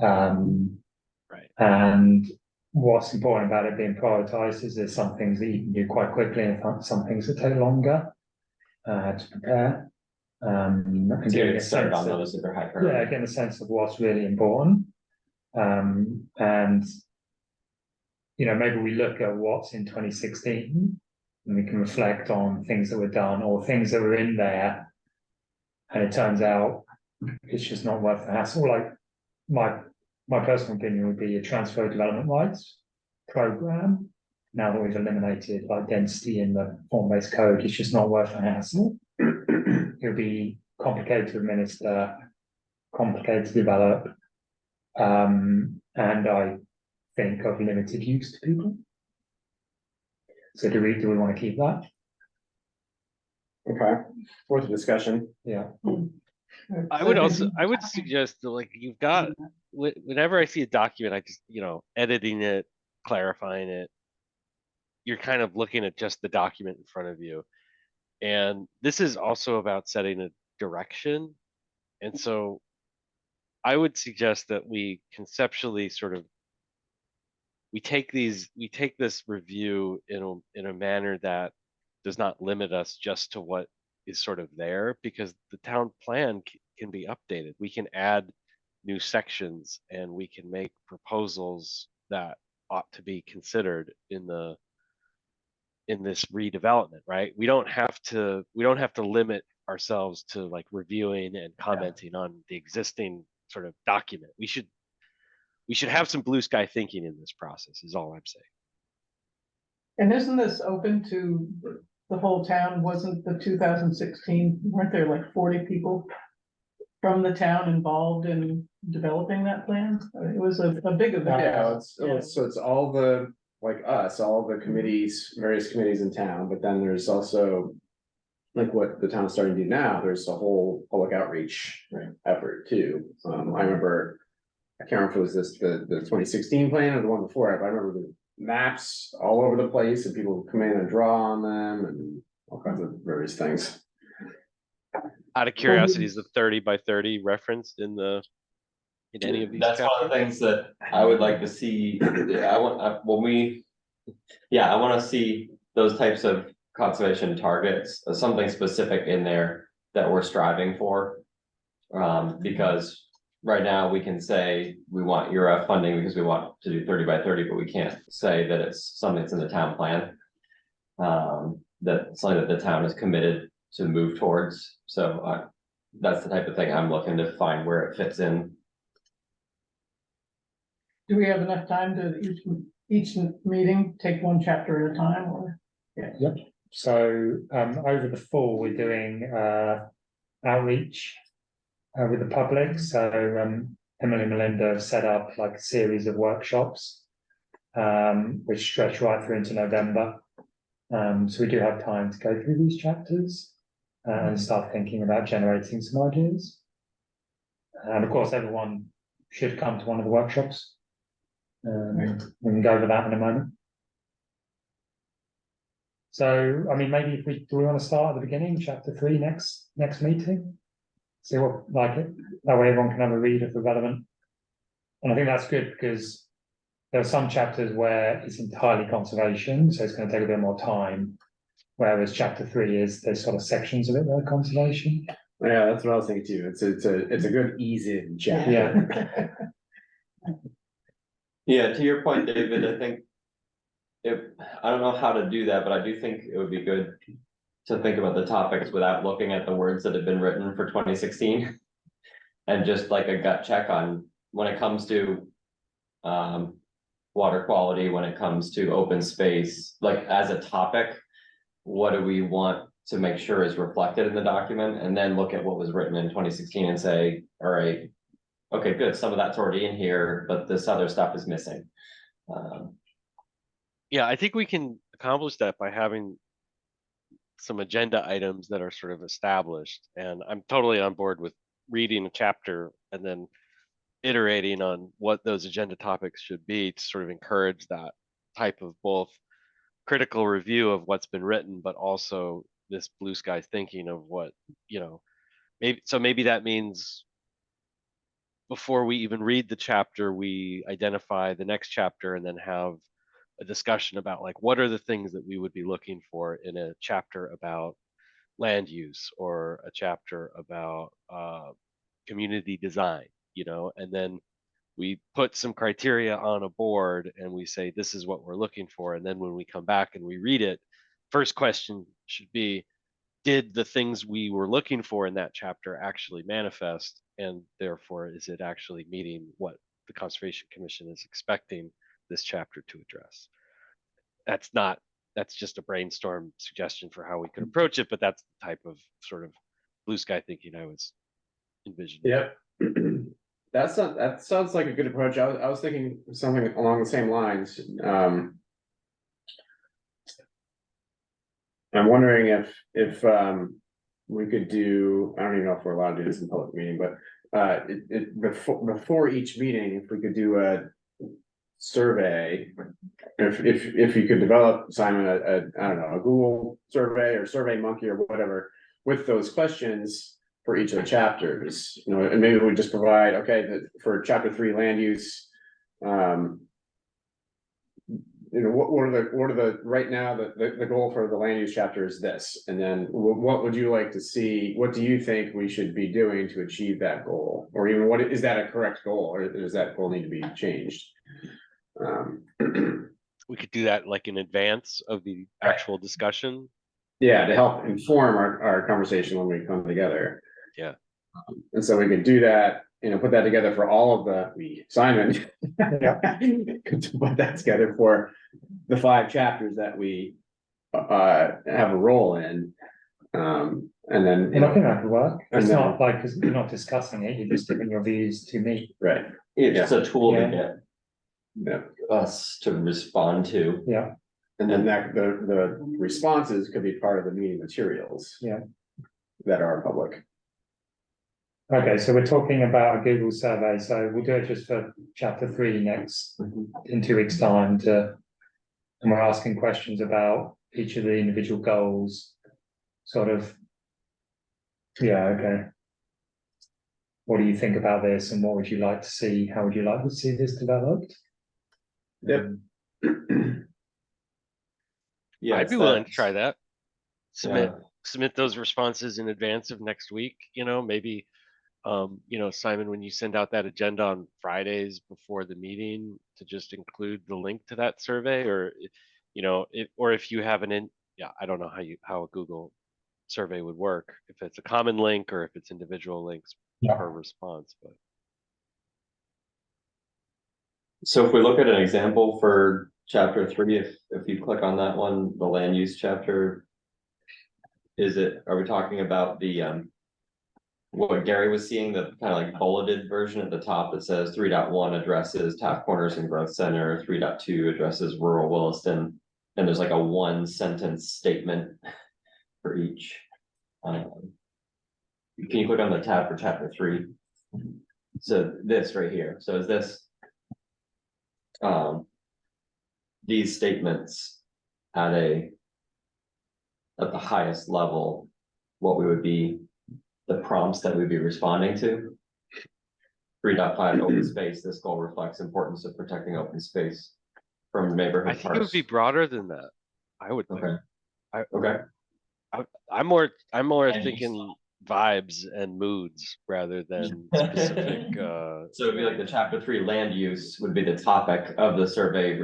Right. And what's important about it being prioritized is there's some things that you can do quite quickly and some things that take longer to prepare. And So getting you're a started sense on of, those that are high priority. yeah, getting a sense of what's really important. And you know, maybe we look at what's in 2016 and we can reflect on things that were done or things that were in there. And it turns out it's just not worth the hassle. Like my personal opinion would be a transfer of development rights program. Now that we've eliminated like density in the form-based code, it's just not worth the hassle. It'll be complicated to administer, complicated to develop. And I think of limited use to people. So do we want to keep that? Okay, worth a discussion. Yeah. I would suggest that, like, you've got, whenever I see a document, I just, you know, editing it, clarifying it, you're kind of looking at just the document in front of you. And this is also about setting a direction. And so I would suggest that we conceptually sort of, we take this review in a manner that does not limit us just to what is sort of there, because the town plan can be updated. We can add new sections and we can make proposals that ought to be considered in this redevelopment, right? We don't have to limit ourselves to like reviewing and commenting on the existing sort of document. We should have some blue sky thinking in this process, is all I'm saying. And isn't this open to the whole town? Wasn't the 2016, weren't there like 40 people from the town involved in developing that plan? It was a big event. Yeah, so it's all the, like us, all the committees, various committees in town, but then there's also like what the town's starting to do now, there's a whole public outreach effort too. I remember, I can't remember if it was the 2016 plan or the one before it, but I remember the maps all over the place and people come in and draw on them and all kinds of various things. Out of curiosity, is the 30 by 30 referenced in any of these? That's one of the things that I would like to see. I want to see those types of conservation targets, something specific in there that we're striving for. Because right now we can say we want URF funding because we want to do 30 by 30, but we can't say that it's something that's in the town plan. That's something that the town is committed to move towards. So that's the type of thing I'm looking to find where it fits in. Do we have enough time to each meeting, take one chapter at a time, or? So over the fall, we're doing outreach with the public. So Emily and Melinda have set up like a series of workshops, which stretch right through into November. So we do have time to go through these chapters and start thinking about generating some ideas. And of course, everyone should come to one of the workshops. We can go over that in a moment. So, I mean, maybe if do we want to start at the beginning, chapter 3, next meeting? See what, like it, that way everyone can have a read of the relevant. And I think that's good because there are some chapters where it's entirely conservation, so it's going to take a bit more time. Whereas chapter 3 there's sort of sections of it that are conservation. Yeah, that's what I was thinking too. It's a good ease in chapter. Yeah. Yeah, to your point, David, I think I don't know how to do that, but I do think it would be good to think about the topics without looking at the words that have been written for 2016. And just like a gut check on when it comes to water quality, when it comes to open space, like as a topic, what do we want to make sure is reflected in the document? And then look at what was written in 2016 and say, all right, okay, good, some of that's already in here, but this other stuff is missing. Yeah, I think we can accomplish that by having some agenda items that are sort of established. And I'm totally on board with reading a chapter and then iterating on what those agenda topics should be to sort of encourage that type of both critical review of what's been written, but also this blue sky thinking of what, maybe that means before we even read the chapter, we identify the next chapter and then have a discussion about like what are the things that we would be looking for in a chapter about land use or a chapter about community design, and then we put some criteria on a board and we say this is what we're looking for, and then when we come back and we read it, first question should be, did the things we were looking for in that chapter actually manifest, and therefore is it actually meeting what the Conservation Commission is expecting this chapter to address? That's just a brainstorm suggestion for how we could approach it, but that's the type of sort of blue sky thinking I was envisioning. Yep. That sounds like a good approach. I was thinking something along the same lines. I'm wondering if we could do, I don't even know if we're allowed to do this in public meeting, but before each meeting, if we could do a survey, if you could develop, Simon, I don't know, a Google survey or Survey Monkey or whatever with those questions for each of the chapters, and maybe we just provide, okay, for chapter 3 land use, what are the right now the goal for the land use chapter is this, and then what would you like to see? What do you think we should be doing to achieve that goal, or even what is that a correct goal, or does that goal need to be changed? We could do that like in advance of the actual discussion. Yeah, to help inform our conversation when we come together. Yeah. And so we could do that, put that together for all of Simon. Could put that together for the 5 chapters that we have a role in. And then, And I think that could work. It's then- not like, because you're not discussing it, you're just giving your views to me. right. It's just a tool Yeah. to get Yeah. us to respond to. Yeah. And then that the responses could be part of the meeting materials. Yeah. That are public. Okay, so we're talking about a Google survey, so we'll do it just for chapter 3 next, in 2 weeks' time and we're asking questions about each of the individual goals, sort of. Yeah, okay. What do you think about this, and what would you like to see? How would you like to see this developed? Yep. Yeah, I'd be willing to try that. Yeah. Submit those responses in advance of next week, maybe, Simon, when you send out that agenda on Fridays before the meeting, to just include the link to that survey, or, if you have I don't know how a Google survey would work, if it's a common link or if it's individual links Yeah. per response, but. So if we look at an example for chapter 3, if you click on that one, the land use chapter. Are we talking about the what Gary was seeing, the kind of like bulleted version at the top that says 3.1 addresses Taft Corners and Growth Center, 3.2 addresses rural Williston, and there's like a 1-sentence statement for each. Can you click on the tab for chapter 3? So this right here, so is this these statements at the highest level, what we would be the prompts that we'd be responding to? 3.5 open space. This goal reflects importance of protecting open space from neighborhood I think it would parks. be broader than that. I would think. Okay. I'm more And thinking vibes and moods rather than specific, So it'd be like the chapter 3 land use would be the topic of the survey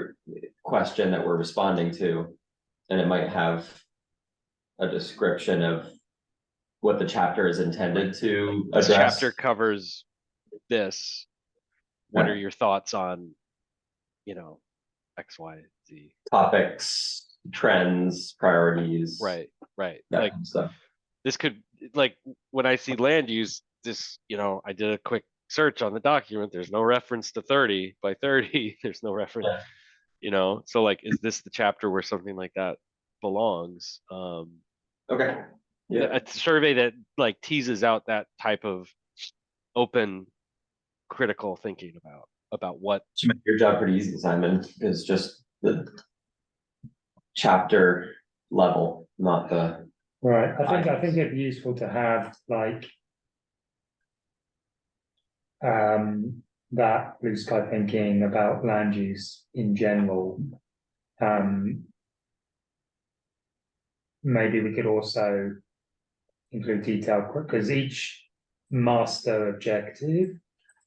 question that we're responding to. And it might have a description of what the chapter is intended to this address. chapter covers this. What Yeah. are your thoughts on, X, Y, Z? Topics, trends, priorities. Right. That Like kind of stuff. this could, like, when I see land use, this, I did a quick search on the document. There's no reference to 30 by 30. There's no reference, so like, is this the chapter where something like that belongs? Okay. Yeah. A survey that like teases out that type of open, critical thinking about what. To make your job pretty easy, Simon, is just the chapter level, not the. Right, I think it'd be useful to have like. That blue sky thinking about land use in general. Maybe we could also include detail, because each master objective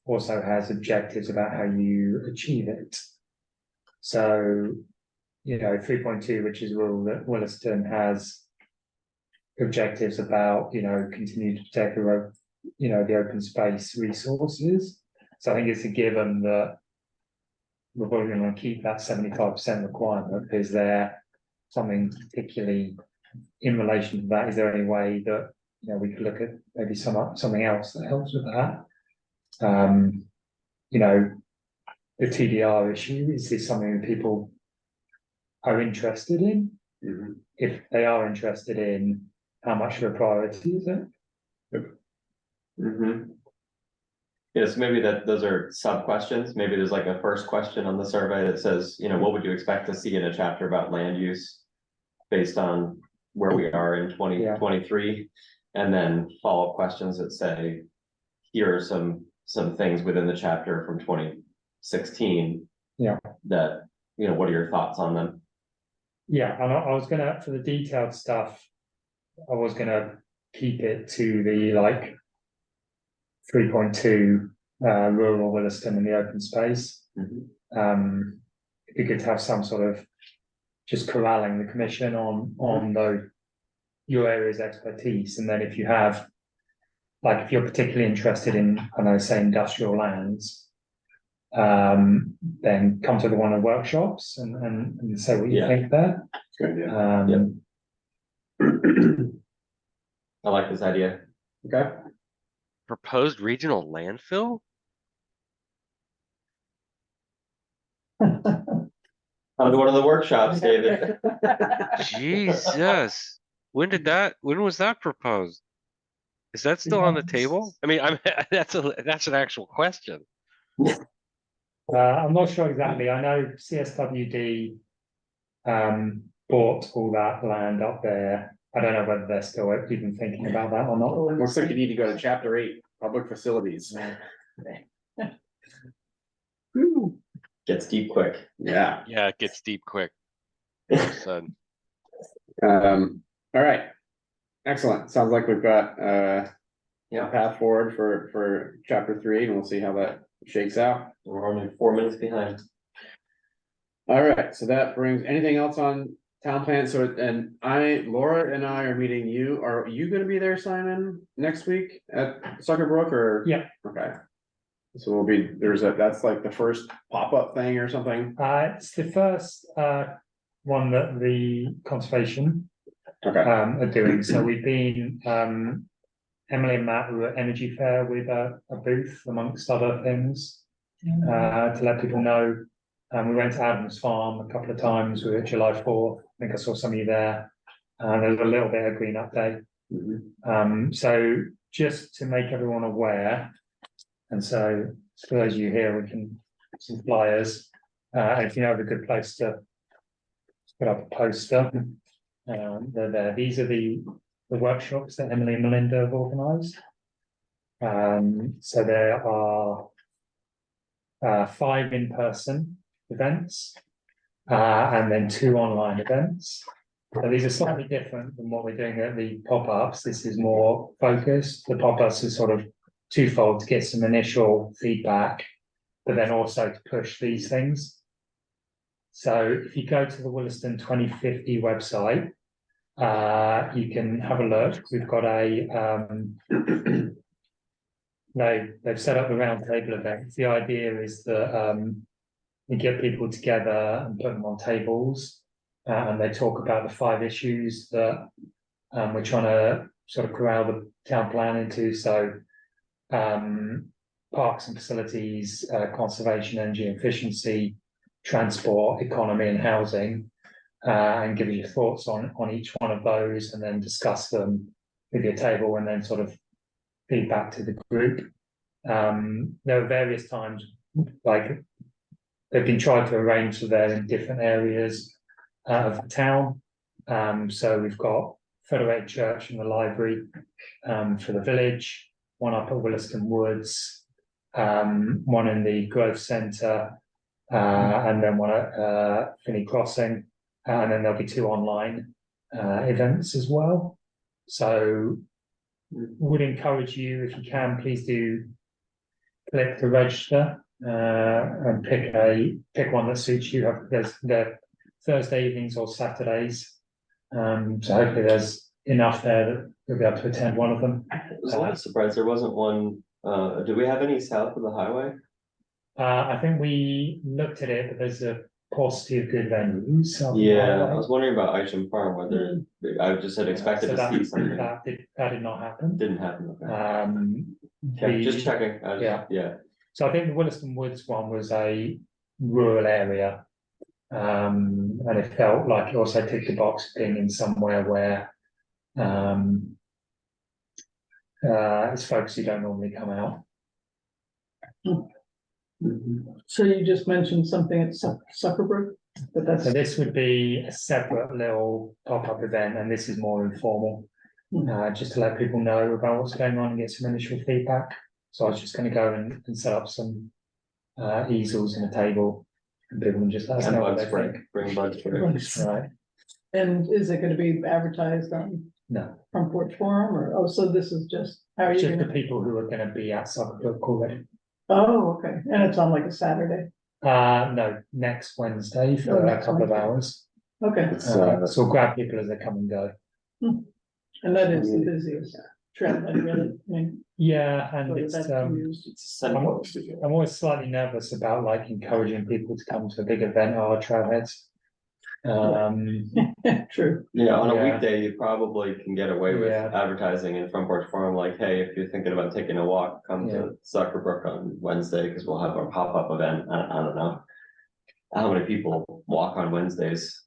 also has objectives about how you achieve it. So, 3.2, which is rural Williston, has objectives about, continue to protect the open space resources. So I think it's a given that we're probably going to keep that 75% requirement. Is there something particularly in relation to that? Is there any way that we could look at maybe something else that helps with that? The TDR issue, is this something that people are interested in? Mm-hmm. If they are interested in, how much of a priority is it? Yes, maybe those are sub questions. Maybe there's like a first question on the survey that says, what would you expect to see in a chapter about land use based on where we are in 2023? And then follow-up questions that say, here are some things within the chapter from 2016. Yeah. That, what are your thoughts on them? Yeah, and I was gonna, for the detailed stuff, I was gonna keep it to the 3.2 rural Williston in the open space. Mm-hmm. It'd be good to have some sort of just corralling the commission on your area's expertise, and then if you have, if you're particularly interested in, say industrial lands, then come to one of the workshops and say what you think there. Good idea. I like this idea. Okay. Proposed regional landfill? On one of the workshops, David. Jesus. When was that proposed? Is that still on the table? I mean, that's an actual question. I'm not sure exactly. I know CSWD bought all that land up there. I don't know whether they're still even thinking about that or not. Looks like you need to go to chapter 8, public facilities. Gets deep quick. Yeah. Yeah, it gets deep quick. All right. Excellent. Sounds like we've got a path forward for chapter 3, and we'll see how that shakes out. We're only 4 minutes behind. All right, so that brings anything else on town plan? So, and Laura and I are meeting you. Are you gonna be there, Simon, next week at Sucker Brook, or? Yeah. Okay. So that's like the first pop-up thing or something? It's the first one that the conservation Okay, are doing. So we've been Emily and Matt were at Energy Fair with a booth amongst other things to let people know. We went to Adams Farm a couple of times. We were at July 4th. I think I saw some of you there. There was a little bit of green update. So just to make everyone aware, and so for those of you here, we can some flyers. If you know a good place to put up a poster, they're there. These are the workshops that Emily and Melinda have organised. So there are 5 in-person events and then 2 online events. So these are slightly different than what we're doing at the pop-ups. This is more focused. The pop-ups is sort of twofold to get some initial feedback, but then also to push these things. So if you go to the Williston 2050 website, you can have a look. We've got they've set up the roundtable events. The idea is that we get people together and put them on tables, and they talk about the 5 issues that we're trying to sort of corral the town plan into. So parks and facilities, conservation, energy efficiency, transport, economy and housing, and give you your thoughts on each one of those, and then discuss them with your table, and then sort of feedback to the group. There are various times, like they've been trying to arrange so they're in different areas of the town. So we've got Federated Church and the library for the village, one up at Williston Woods, one in the Grove Centre, and then one at Finney Crossing, and then there'll be 2 online events as well. So would encourage you, if you can, please do click to register and pick one that suits you. They're Thursday evenings or Saturdays, so hopefully there's enough there that you'll be able to attend one of them. I was a little surprised there wasn't one. Do we have any south of the highway? I think we looked at it, but there's a paucity of good venues. Yeah, I was wondering about Isham Farm, whether I just had expected So to see something. that did not happen. Didn't happen. Okay. Just checking. Yeah. So I think the Williston Woods one was a rural area. And it felt like it also ticked the box being in somewhere where it's folks who don't normally come out. So you just mentioned something at Suckerbrook, but that's. So this would be a separate little pop-up event, and this is more informal, just to let people know about what's going on and get some initial feedback. So I was just going to go and set up some easels and a table, and people can just let us know what they think. Bring bud spray. Right? And is it gonna be advertised on No, Front Porch Forum, or, so this is just, how are you just the gonna? people who are going to be at Suckerbrook already. Oh, okay, and it's on like a Saturday, No, next Wednesday for a next couple of Wednesday. hours. okay, So grab people as they come and go. and that is the busiest trail, really, I mean. Yeah, and whether it's that's used. It's I'm essential. always slightly nervous about like encouraging people to come to a big event or trailheads. True, Yeah, on a Yeah. weekday, you probably can get away with Yeah. advertising in Front Porch Forum, like, hey, if you're thinking about taking a walk, come Yeah. to Suckerbrook on Wednesday, because we'll have our pop-up event. I don't know how many people walk on Wednesdays.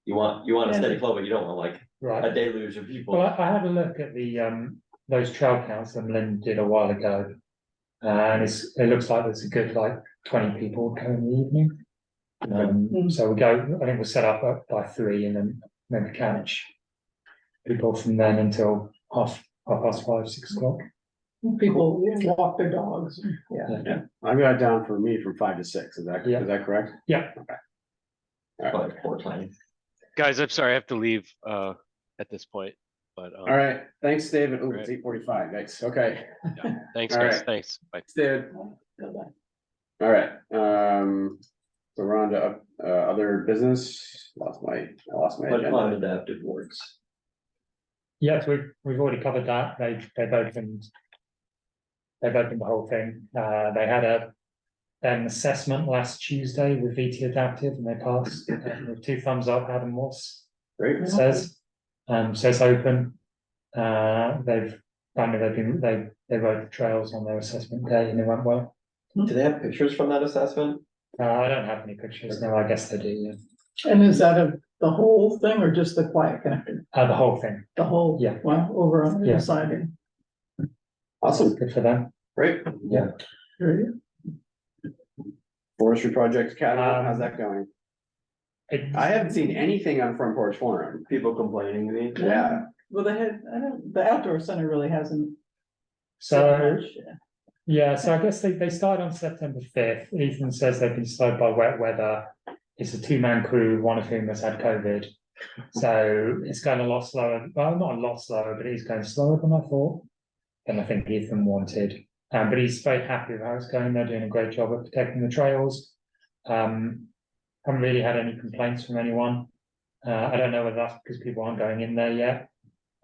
You want a steady flow, but you don't want like a Right. deluge of people. Well, I had a look at the those trail counts that Lynn did a while ago. And it looks like there's a good like 20 people go in the evening. So we go, I think we'll set up by 3 and then maybe catch people from then until half past 5, 6 o'clock. people walk their dogs, yeah. I've got it down for me from 5 to 6, is that correct? Yeah. But 4 times. Guys, I'm sorry, I have to leave at this point, but All right, thanks, David. Oh, Right. it's 8:45, thanks, okay. thanks, All guys, right. thanks, bye. Thanks, David. Bye-bye. All right, so we're on to other business. I lost my But agenda. adaptive works. Yes, we've already covered that. They've opened they've opened the whole thing. They had an assessment last Tuesday with VT Adaptive and they passed with 2 thumbs up. Adam Moss Great. says, so it's open. They've they wrote the trails on their assessment day and it went well. Do they have pictures from that assessment? I don't have any pictures. No, I guess they do. Yeah. And is that the whole thing or just the quiet connector? The whole thing. The whole, Yeah. well, over on the Yeah. side. Awesome. Good for them. Great. Yeah. Forestry Project Academy, how's Um, that going? It- I haven't seen anything on Front Porch Forum. People complaining to me? Yeah. Well, the outdoor center really hasn't. So, said much, yeah. yeah, so I guess they started on September 5th. Ethan says they've been slowed by wet weather. It's a 2-man crew, one of whom has had COVID. So it's going a lot slower. Well, not a lot slower, but it's going slower than I thought. Than I think Ethan wanted. But he's very happy with how it's going. They're doing a great job of protecting the trails. Haven't really had any complaints from anyone. I don't know whether that's because people aren't going in there yet.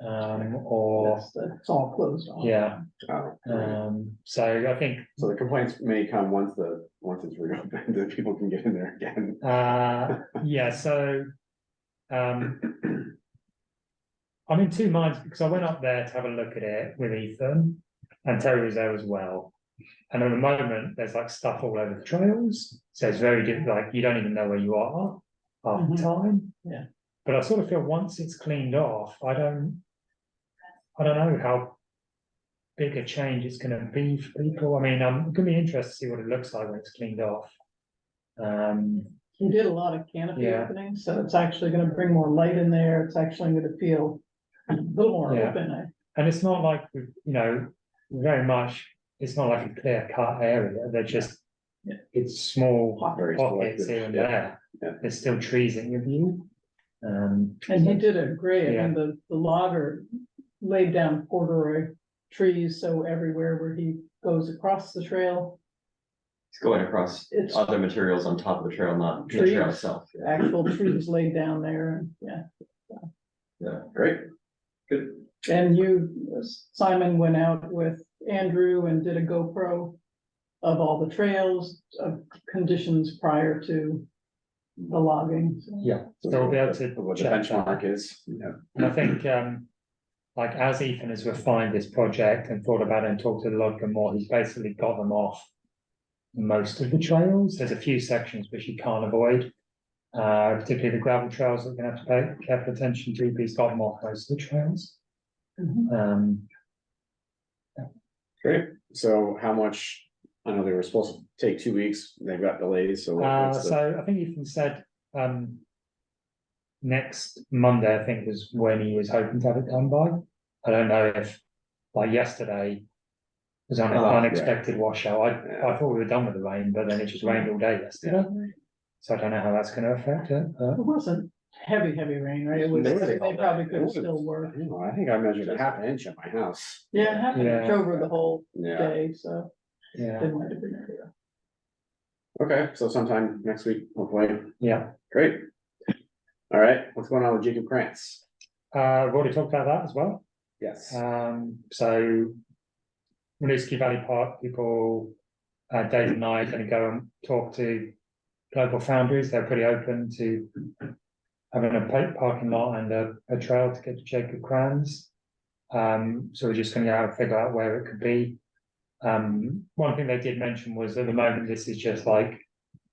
Or It's all closed off. yeah. Oh, So I think so the complaints may come once it's reopened, that people can get in there again. yeah, so I'm in 2 minds because I went up there to have a look at it with Ethan and Terry was there as well. And at the moment, there's like stuff all over the trails. So it's very different, like you don't even know where you are half the time. Yeah. But I sort of feel once it's cleaned off, I don't know how big a change it's gonna be for people. I mean, I'm gonna be interested to see what it looks like when it's cleaned off. He did a lot of canopy Yeah. openings, so it's actually gonna bring more light in there. It's actually gonna feel a little more Yeah. open. And it's not like, very much, it's not like a clear cut area. They're just, Yeah. it's small Very pockets selective, here and yeah. there. Yeah. There's still trees in your view. And he did a great, I mean, the logger laid down corduroy trees, so everywhere where he goes across the trail, It's going across it's other materials on top of the trail, not the Trees. trail itself. actual trees laid down there, and yeah. Great. Good. And Simon went out with Andrew and did a GoPro of all the trails, of conditions prior to the logging. So Yeah, so we'll be able to What the check that. benchmark is, yeah. And I think, like as Ethan has refined this project and thought about it and talked to the logger more, he's basically got them off most of the trails. There's a few sections which you can't avoid. Particularly the gravel trails that we're gonna have to pay careful attention to, but he's got them off most of the trails. Mhm. Great. So how much, I know they were supposed to take 2 weeks, they got delays, so what's the, So I think Ethan said, next Monday, I think was when he was hoping to have it done by. I don't know if, like yesterday, was an Oh, unexpected washout. Yeah. I thought we were done with the rain, but then it just rained all day yesterday. So I don't know how that's gonna affect it, but It wasn't heavy rain, right? It was, they probably could still work. I think I measured a half an inch at my house. Yeah, it happened Yeah. over the whole Yeah, day, so yeah, it might have been area. okay, so sometime next week, hopefully. yeah. Great. All right, what's going on with Jacob Krantz? We've already talked about that as well. Yes. So Winooski Valley Park people, Dave and I are gonna go and talk to Global Foundries. They're pretty open to having a parking lot and a trail to get to Jacob Krantz. So we're just gonna go and figure out where it could be. One thing they did mention was at the moment, this is just like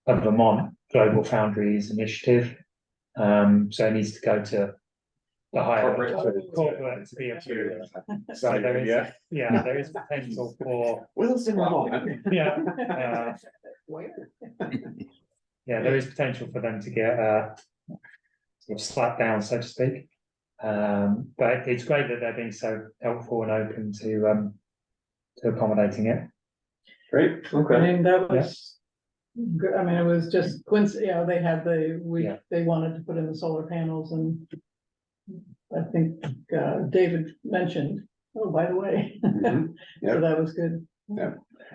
a Vermont Global Foundries initiative. So it needs to go to the higher corporate to be approved. So there is, Yeah. there is potential for, Williston, Vermont. yeah, yeah, there is potential for them to get sort of slapped down, so to speak. But it's great that they're being so helpful and open to accommodating it. Great, I okay. mean, that was, I mean, it was just coincident, they had Yeah. they wanted to put in the solar panels and I think, David mentioned, oh, by the way, Mhm. so Yep. that was good.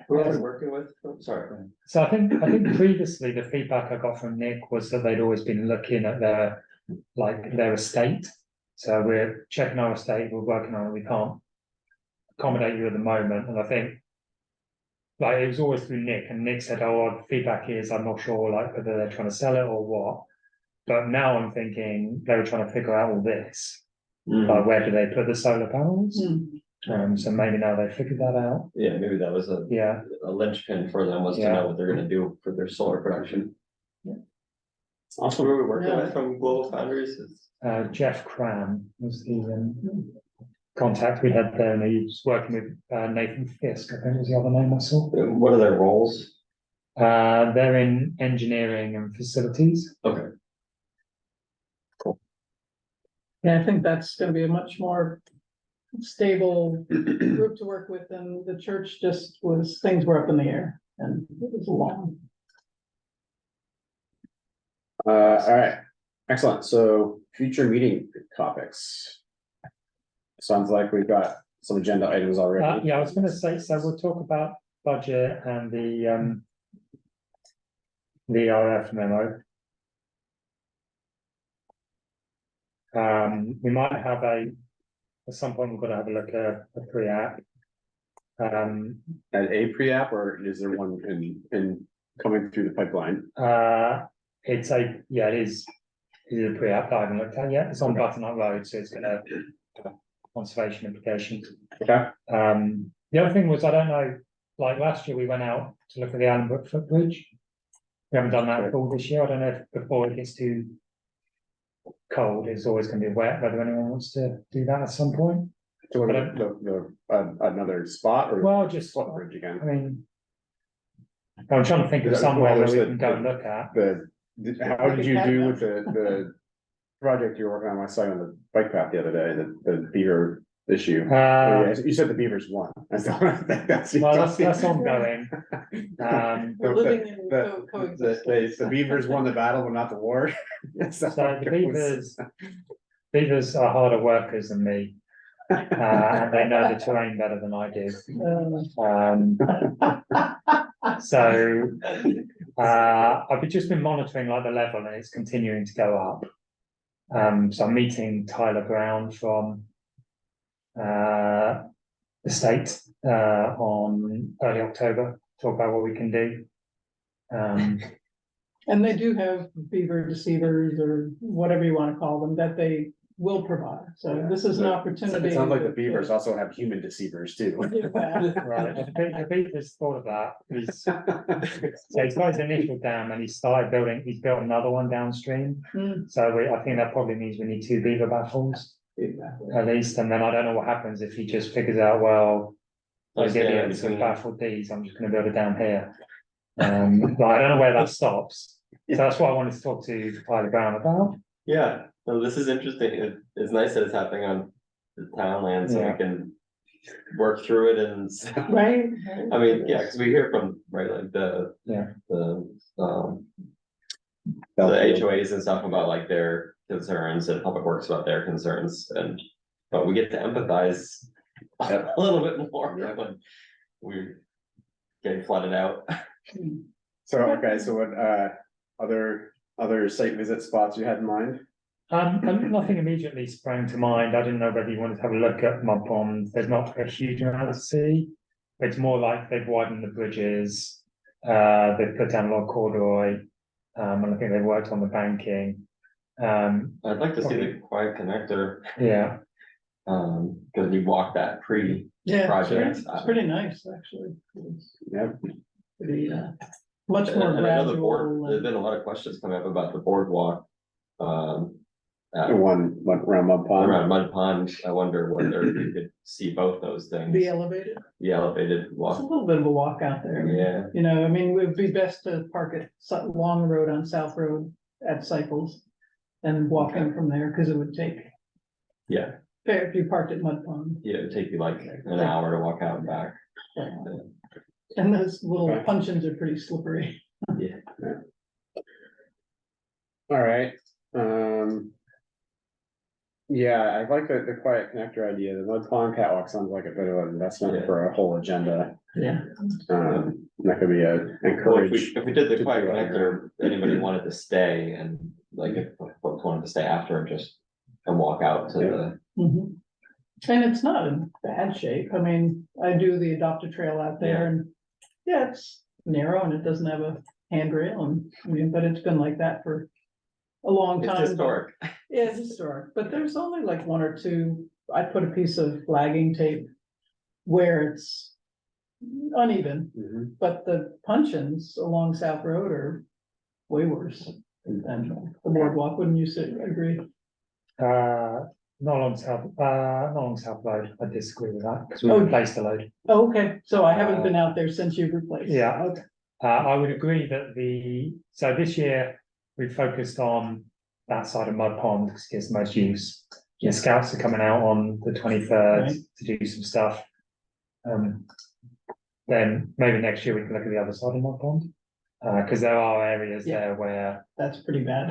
Who are we working with? Oh, sorry. So I think previously the feedback I got from Nick was that they'd always been looking at their estate. So we're checking our estate, we're working on it, we can't accommodate you at the moment, and I think like, it was always through Nick, and Nick said, oh, the feedback is, I'm not sure, like, whether they're trying to sell it or what. But now I'm thinking they were trying to figure out all this, like, where do they put the solar panels? So maybe now they figured that out, Yeah, maybe that was a yeah. linchpin for them, was to Yeah. know what they're gonna do for their solar production. Awesome. Who are we working Yeah. with from Global Foundries? Jeff Cram was the contact we had there, and he was working with Nathan Fisk, I think was the other name I saw. What are their roles? They're in engineering and facilities. Okay. Yeah, I think that's gonna be a much more stable group to work with, and the church just was, things were up in the air, and it was long. All right, excellent. So future meeting topics. Sounds like we've got some agenda items already. Yeah, I was gonna say, so we'll talk about budget and the RF memo. We might have at some point, we're gonna have a look at a pre-app. At a pre-app, or is there one in coming through the pipeline? It's a, yeah, it is a pre-app that I haven't looked at yet. It's on Butternut Road, so it's gonna have conservation implications. Okay. The other thing was, I don't know, like last year we went out to look at the Allenbrook footbridge. We haven't done that at all this year. I don't know if before it gets too cold, it's always gonna be wet, whether anyone wants to do that at some point. So But another spot or Well, just, footbridge I again? mean, I'm trying to think of somewhere where we can go and look at. How did you do with the project you were working on? I saw you on the bike path the other day, the beaver issue. Oh, yeah, you said the beavers won. That's That's ongoing. We're living in The coexistence. beavers won the battle, but not the war. So the beavers are harder workers than me. And they know the terrain better than I do. So I've just been monitoring like the level, and it's continuing to go up. So I'm meeting Tyler Brown from the state on early October, talk about what we can do. And they do have beaver deceivers, or whatever you wanna call them, that they will provide, so this is an opportunity. It sounds like the beavers also have human deceivers too. Right, the beavers thought of that. So he's got his initial dam, and he's built another one downstream. So I think that probably means we need 2 beaver baffles at least, and then I don't know what happens if he just figures out, well, those idiots have baffled these, I'm just gonna build it down here. But I don't know where that stops. So that's what I wanted to talk to Tyler Brown about. Yeah, no, this is interesting. It's nice that it's happening on the town land, so Yeah. we can work through it and. Right? I mean, yeah, because we hear from, right, like the HOAs and stuff about like their concerns, and Public Works about their concerns, but we get to empathize a little bit more when we're getting flooded out. So, okay, so what, other site visit spots you had in mind? Nothing immediately sprang to mind. I didn't know whether you wanted to have a look at Mud Pond. There's not a huge amount to see. It's more like they've widened the bridges, they've put down a lot of corduroy, and I think they've worked on the banking. I'd like to see the quiet connector, Yeah, because we walked that Yeah, project. it's pretty nice, actually. It's Yep. pretty, much more And I know the board, gradual. there's been a lot of questions coming up about the boardwalk. The one went around Mud Pond. Around Mud Pond, I wonder whether you could see both those things. Be elevated. The elevated It's a walk, little bit of a walk out there. yeah, You know, I mean, it would be best to park at Long Road on South Road at Cycles and walk in from there, because it would take, yeah, if you parked at Mud Pond. yeah, it'd take you like an hour to walk out and back. And those little Okay. puncheons are pretty slippery. Yeah, All right, yeah, I like the quiet connector idea. The Mud Pond catwalk sounds like a bit of an investment Yeah. for a whole agenda. Yeah. That could be a well, encourage. if we did to the quiet do it. connector, anybody wanted to stay, and like if folks wanted to stay after and just and walk out to the. Mhm. And it's not in bad shape. I mean, I do the adopt a trail out there, and Yeah, it's narrow and it doesn't have a handrail and, I mean, but it's been like that for a long It's time. historic. Yeah, it's historic, but there's only like one or two, I put a piece of flagging tape where it's uneven, Mhm. but the puncheons along South Road are way worse than the boardwalk, wouldn't you say, agree? Not along South Road, I disagree with that, because we Oh. replaced the load. Oh, okay, so I haven't been out there since you've replaced. Yeah, I would agree that so this year, we focused on that side of Mud Pond, because it gets the most use. The scouts are coming out on the 23rd Right. to do some stuff. Then maybe next year we can look at the other side of Mud Pond, because there are areas Yeah. there where, That's pretty bad.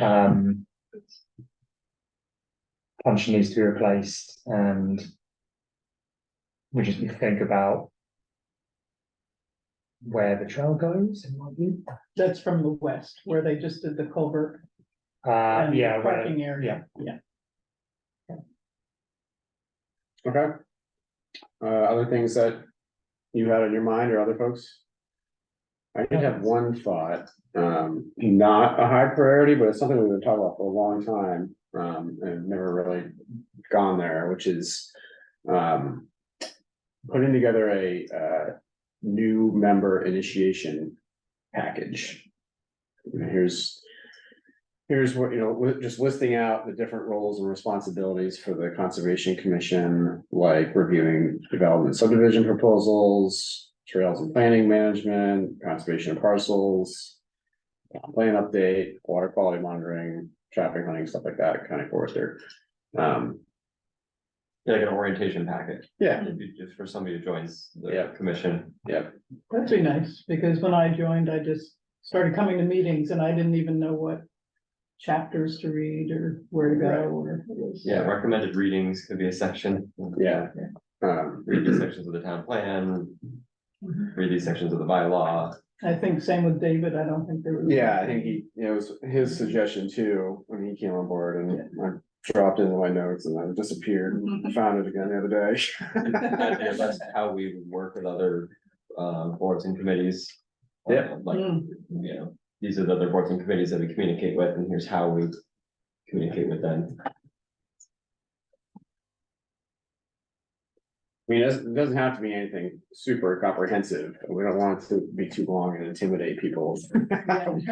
punch needs to be replaced, and we just need to think about where the trail goes, in my view. That's from the west, where they just did the culvert and the Yeah, where, parking area, yeah. Okay. Other things that you had on your mind or other folks? I did have one thought, not a high priority, but it's something we've been talking about for a long time, and never really gone there, which is, putting together a, new member initiation package. Here's what, just listing out the different roles and responsibilities for the Conservation Commission, like reviewing development subdivision proposals, trails and planning management, conservation of parcels, plan update, water quality monitoring, traffic hunting, stuff like that, kind of forester. Like an orientation packet. Yeah. Just for somebody who joins Yeah. the commission. Yep. That'd be nice, because when I joined, I just started coming to meetings and I didn't even know what chapters to read or where to go, Right. or. it was- Yeah, recommended readings could be a section. Yeah. Read these sections of the town plan, read these sections of the bylaw. I think same with David, I don't think there was. Yeah, I think it was his suggestion too, when he came on board, and I dropped into my notes and then it disappeared and found it again the other day. Yeah, that's how we would work with other boards and committees. Yeah. Like, Mm. you know, these are the other boards and committees that we communicate with, and here's how we communicate with them. I mean, it doesn't have to be anything super comprehensive. We don't want it to be too long and intimidate people.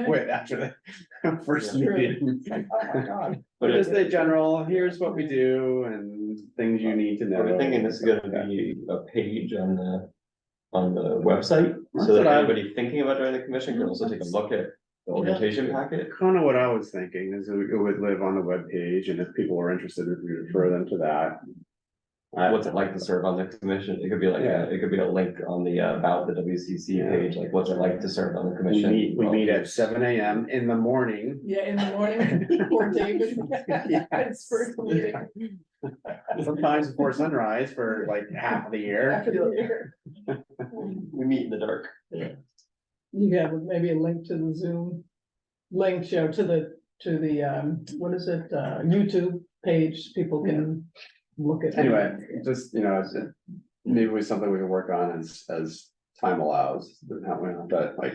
Quit after the first Yeah. meeting. Oh my God. But just the general, here's what we do and things you need to know. We're thinking this is gonna be a page on the website, That's so that what I- anybody thinking about joining the commission can also take a look at the orientation packet. Kind of what I was thinking is it would live on the webpage, and if people are interested, we refer them to that. What's it like to serve on the commission? It could be like, Yeah. it could be a link on the about the WCC Yeah. page, like what's it like to serve on the We commission? meet at 7 AM in the morning. Yeah, in the morning before David. His first meeting. Sometimes before sunrise for like half of the year. After the year. We meet in the dark. You have maybe a link to the Zoom link, show to the, what is it, YouTube page, people can look at. Anyway, just, maybe it's something we can work on as time allows, but like.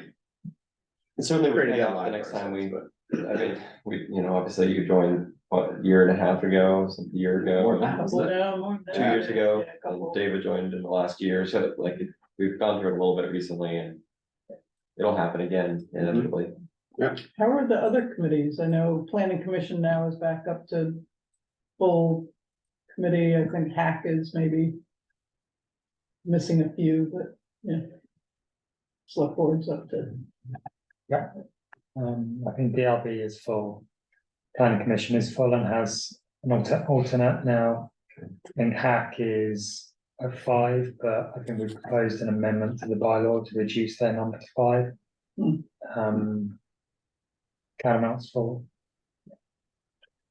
It certainly would Create a pay off deadline the next for time we, ourselves, I mean, obviously you joined, what, a year and a half ago, a year ago. More than that, Couple wasn't it? down, more than 2 that. years ago, Yeah, a and couple. David joined in the last year, so like, we've gone through it a little bit recently, and it'll happen again inevitably. How are the other committees? I know planning commission now is back up to full committee. I think hack is maybe missing a few, but yeah. Select board's up to. I think DRB is full. Planning Commission is full and has an alternate now. I think hack is at 5, but I think we've proposed an amendment to the bylaw to reduce their number to 5. Catamount's full.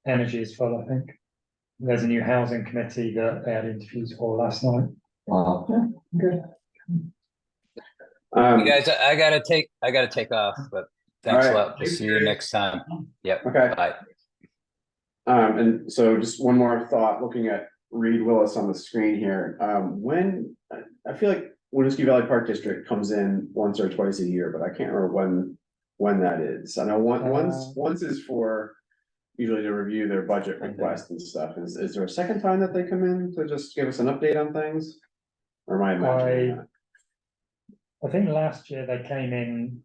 Energy is full, I think. There's a new housing committee that they had interviews for last night. Wow. Good. You guys, I gotta take off, but thanks a All right. lot. We'll see you next time. Yep, Okay, bye. and so just one more thought, looking at Reed Willis on the screen here, I feel like Winooski Valley Park District comes in once or twice a year, but I can't remember when that is. I know once is for usually to review their budget request and stuff. Is there a second time that they come in to just give us an update on things? Or am I imagining that? I think last year they came in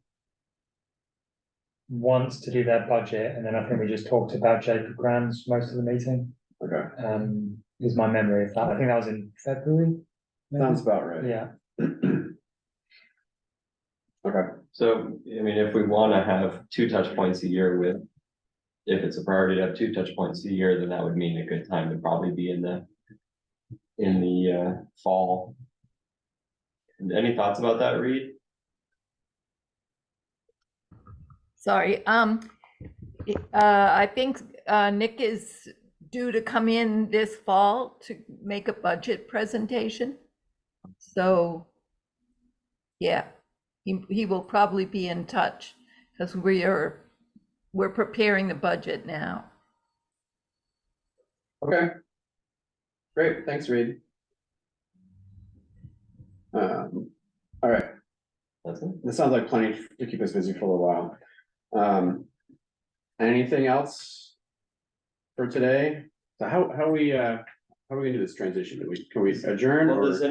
once to do their budget, and then I think we just talked about Jacob Grams most of the meeting. Okay, Is my memory of that. I think that was in February. maybe? sounds about right. Yeah, Okay, So, I mean, if we wanna have 2 touch points a year with. If it's a priority to have 2 touch points a year, then that would mean a good time to probably be in the. Fall. Any thoughts about that, Reed? Sorry, I think Nick is due to come in this fall to make a budget presentation. So, yeah, he will probably be in touch because we're preparing the budget now. okay. Great, thanks, Reed. All right, That's it. this sounds like plenty to keep us busy for a little while. Anything else for today? So how are we gonna do this transition? Can we adjourn Well, or? does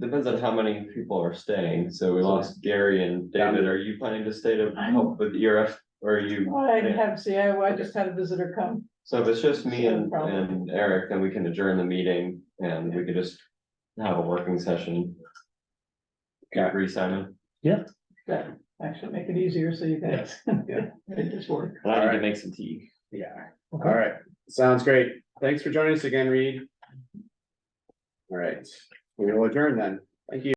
depends on how many people are staying, so we lost Gary and David, are you planning to stay to help with ERF, or are you? I just had a visitor come. So if it's just me No and problem. Eric, then we can adjourn the meeting and we could just have a working session. Okay. Agree, Simon? Actually, make it easier so you guys. Yeah. Make this work. And I need to Alright. make some tea. Yeah, all right, sounds great. Thanks for joining us again, Reed. All right, we will adjourn then. Thank you.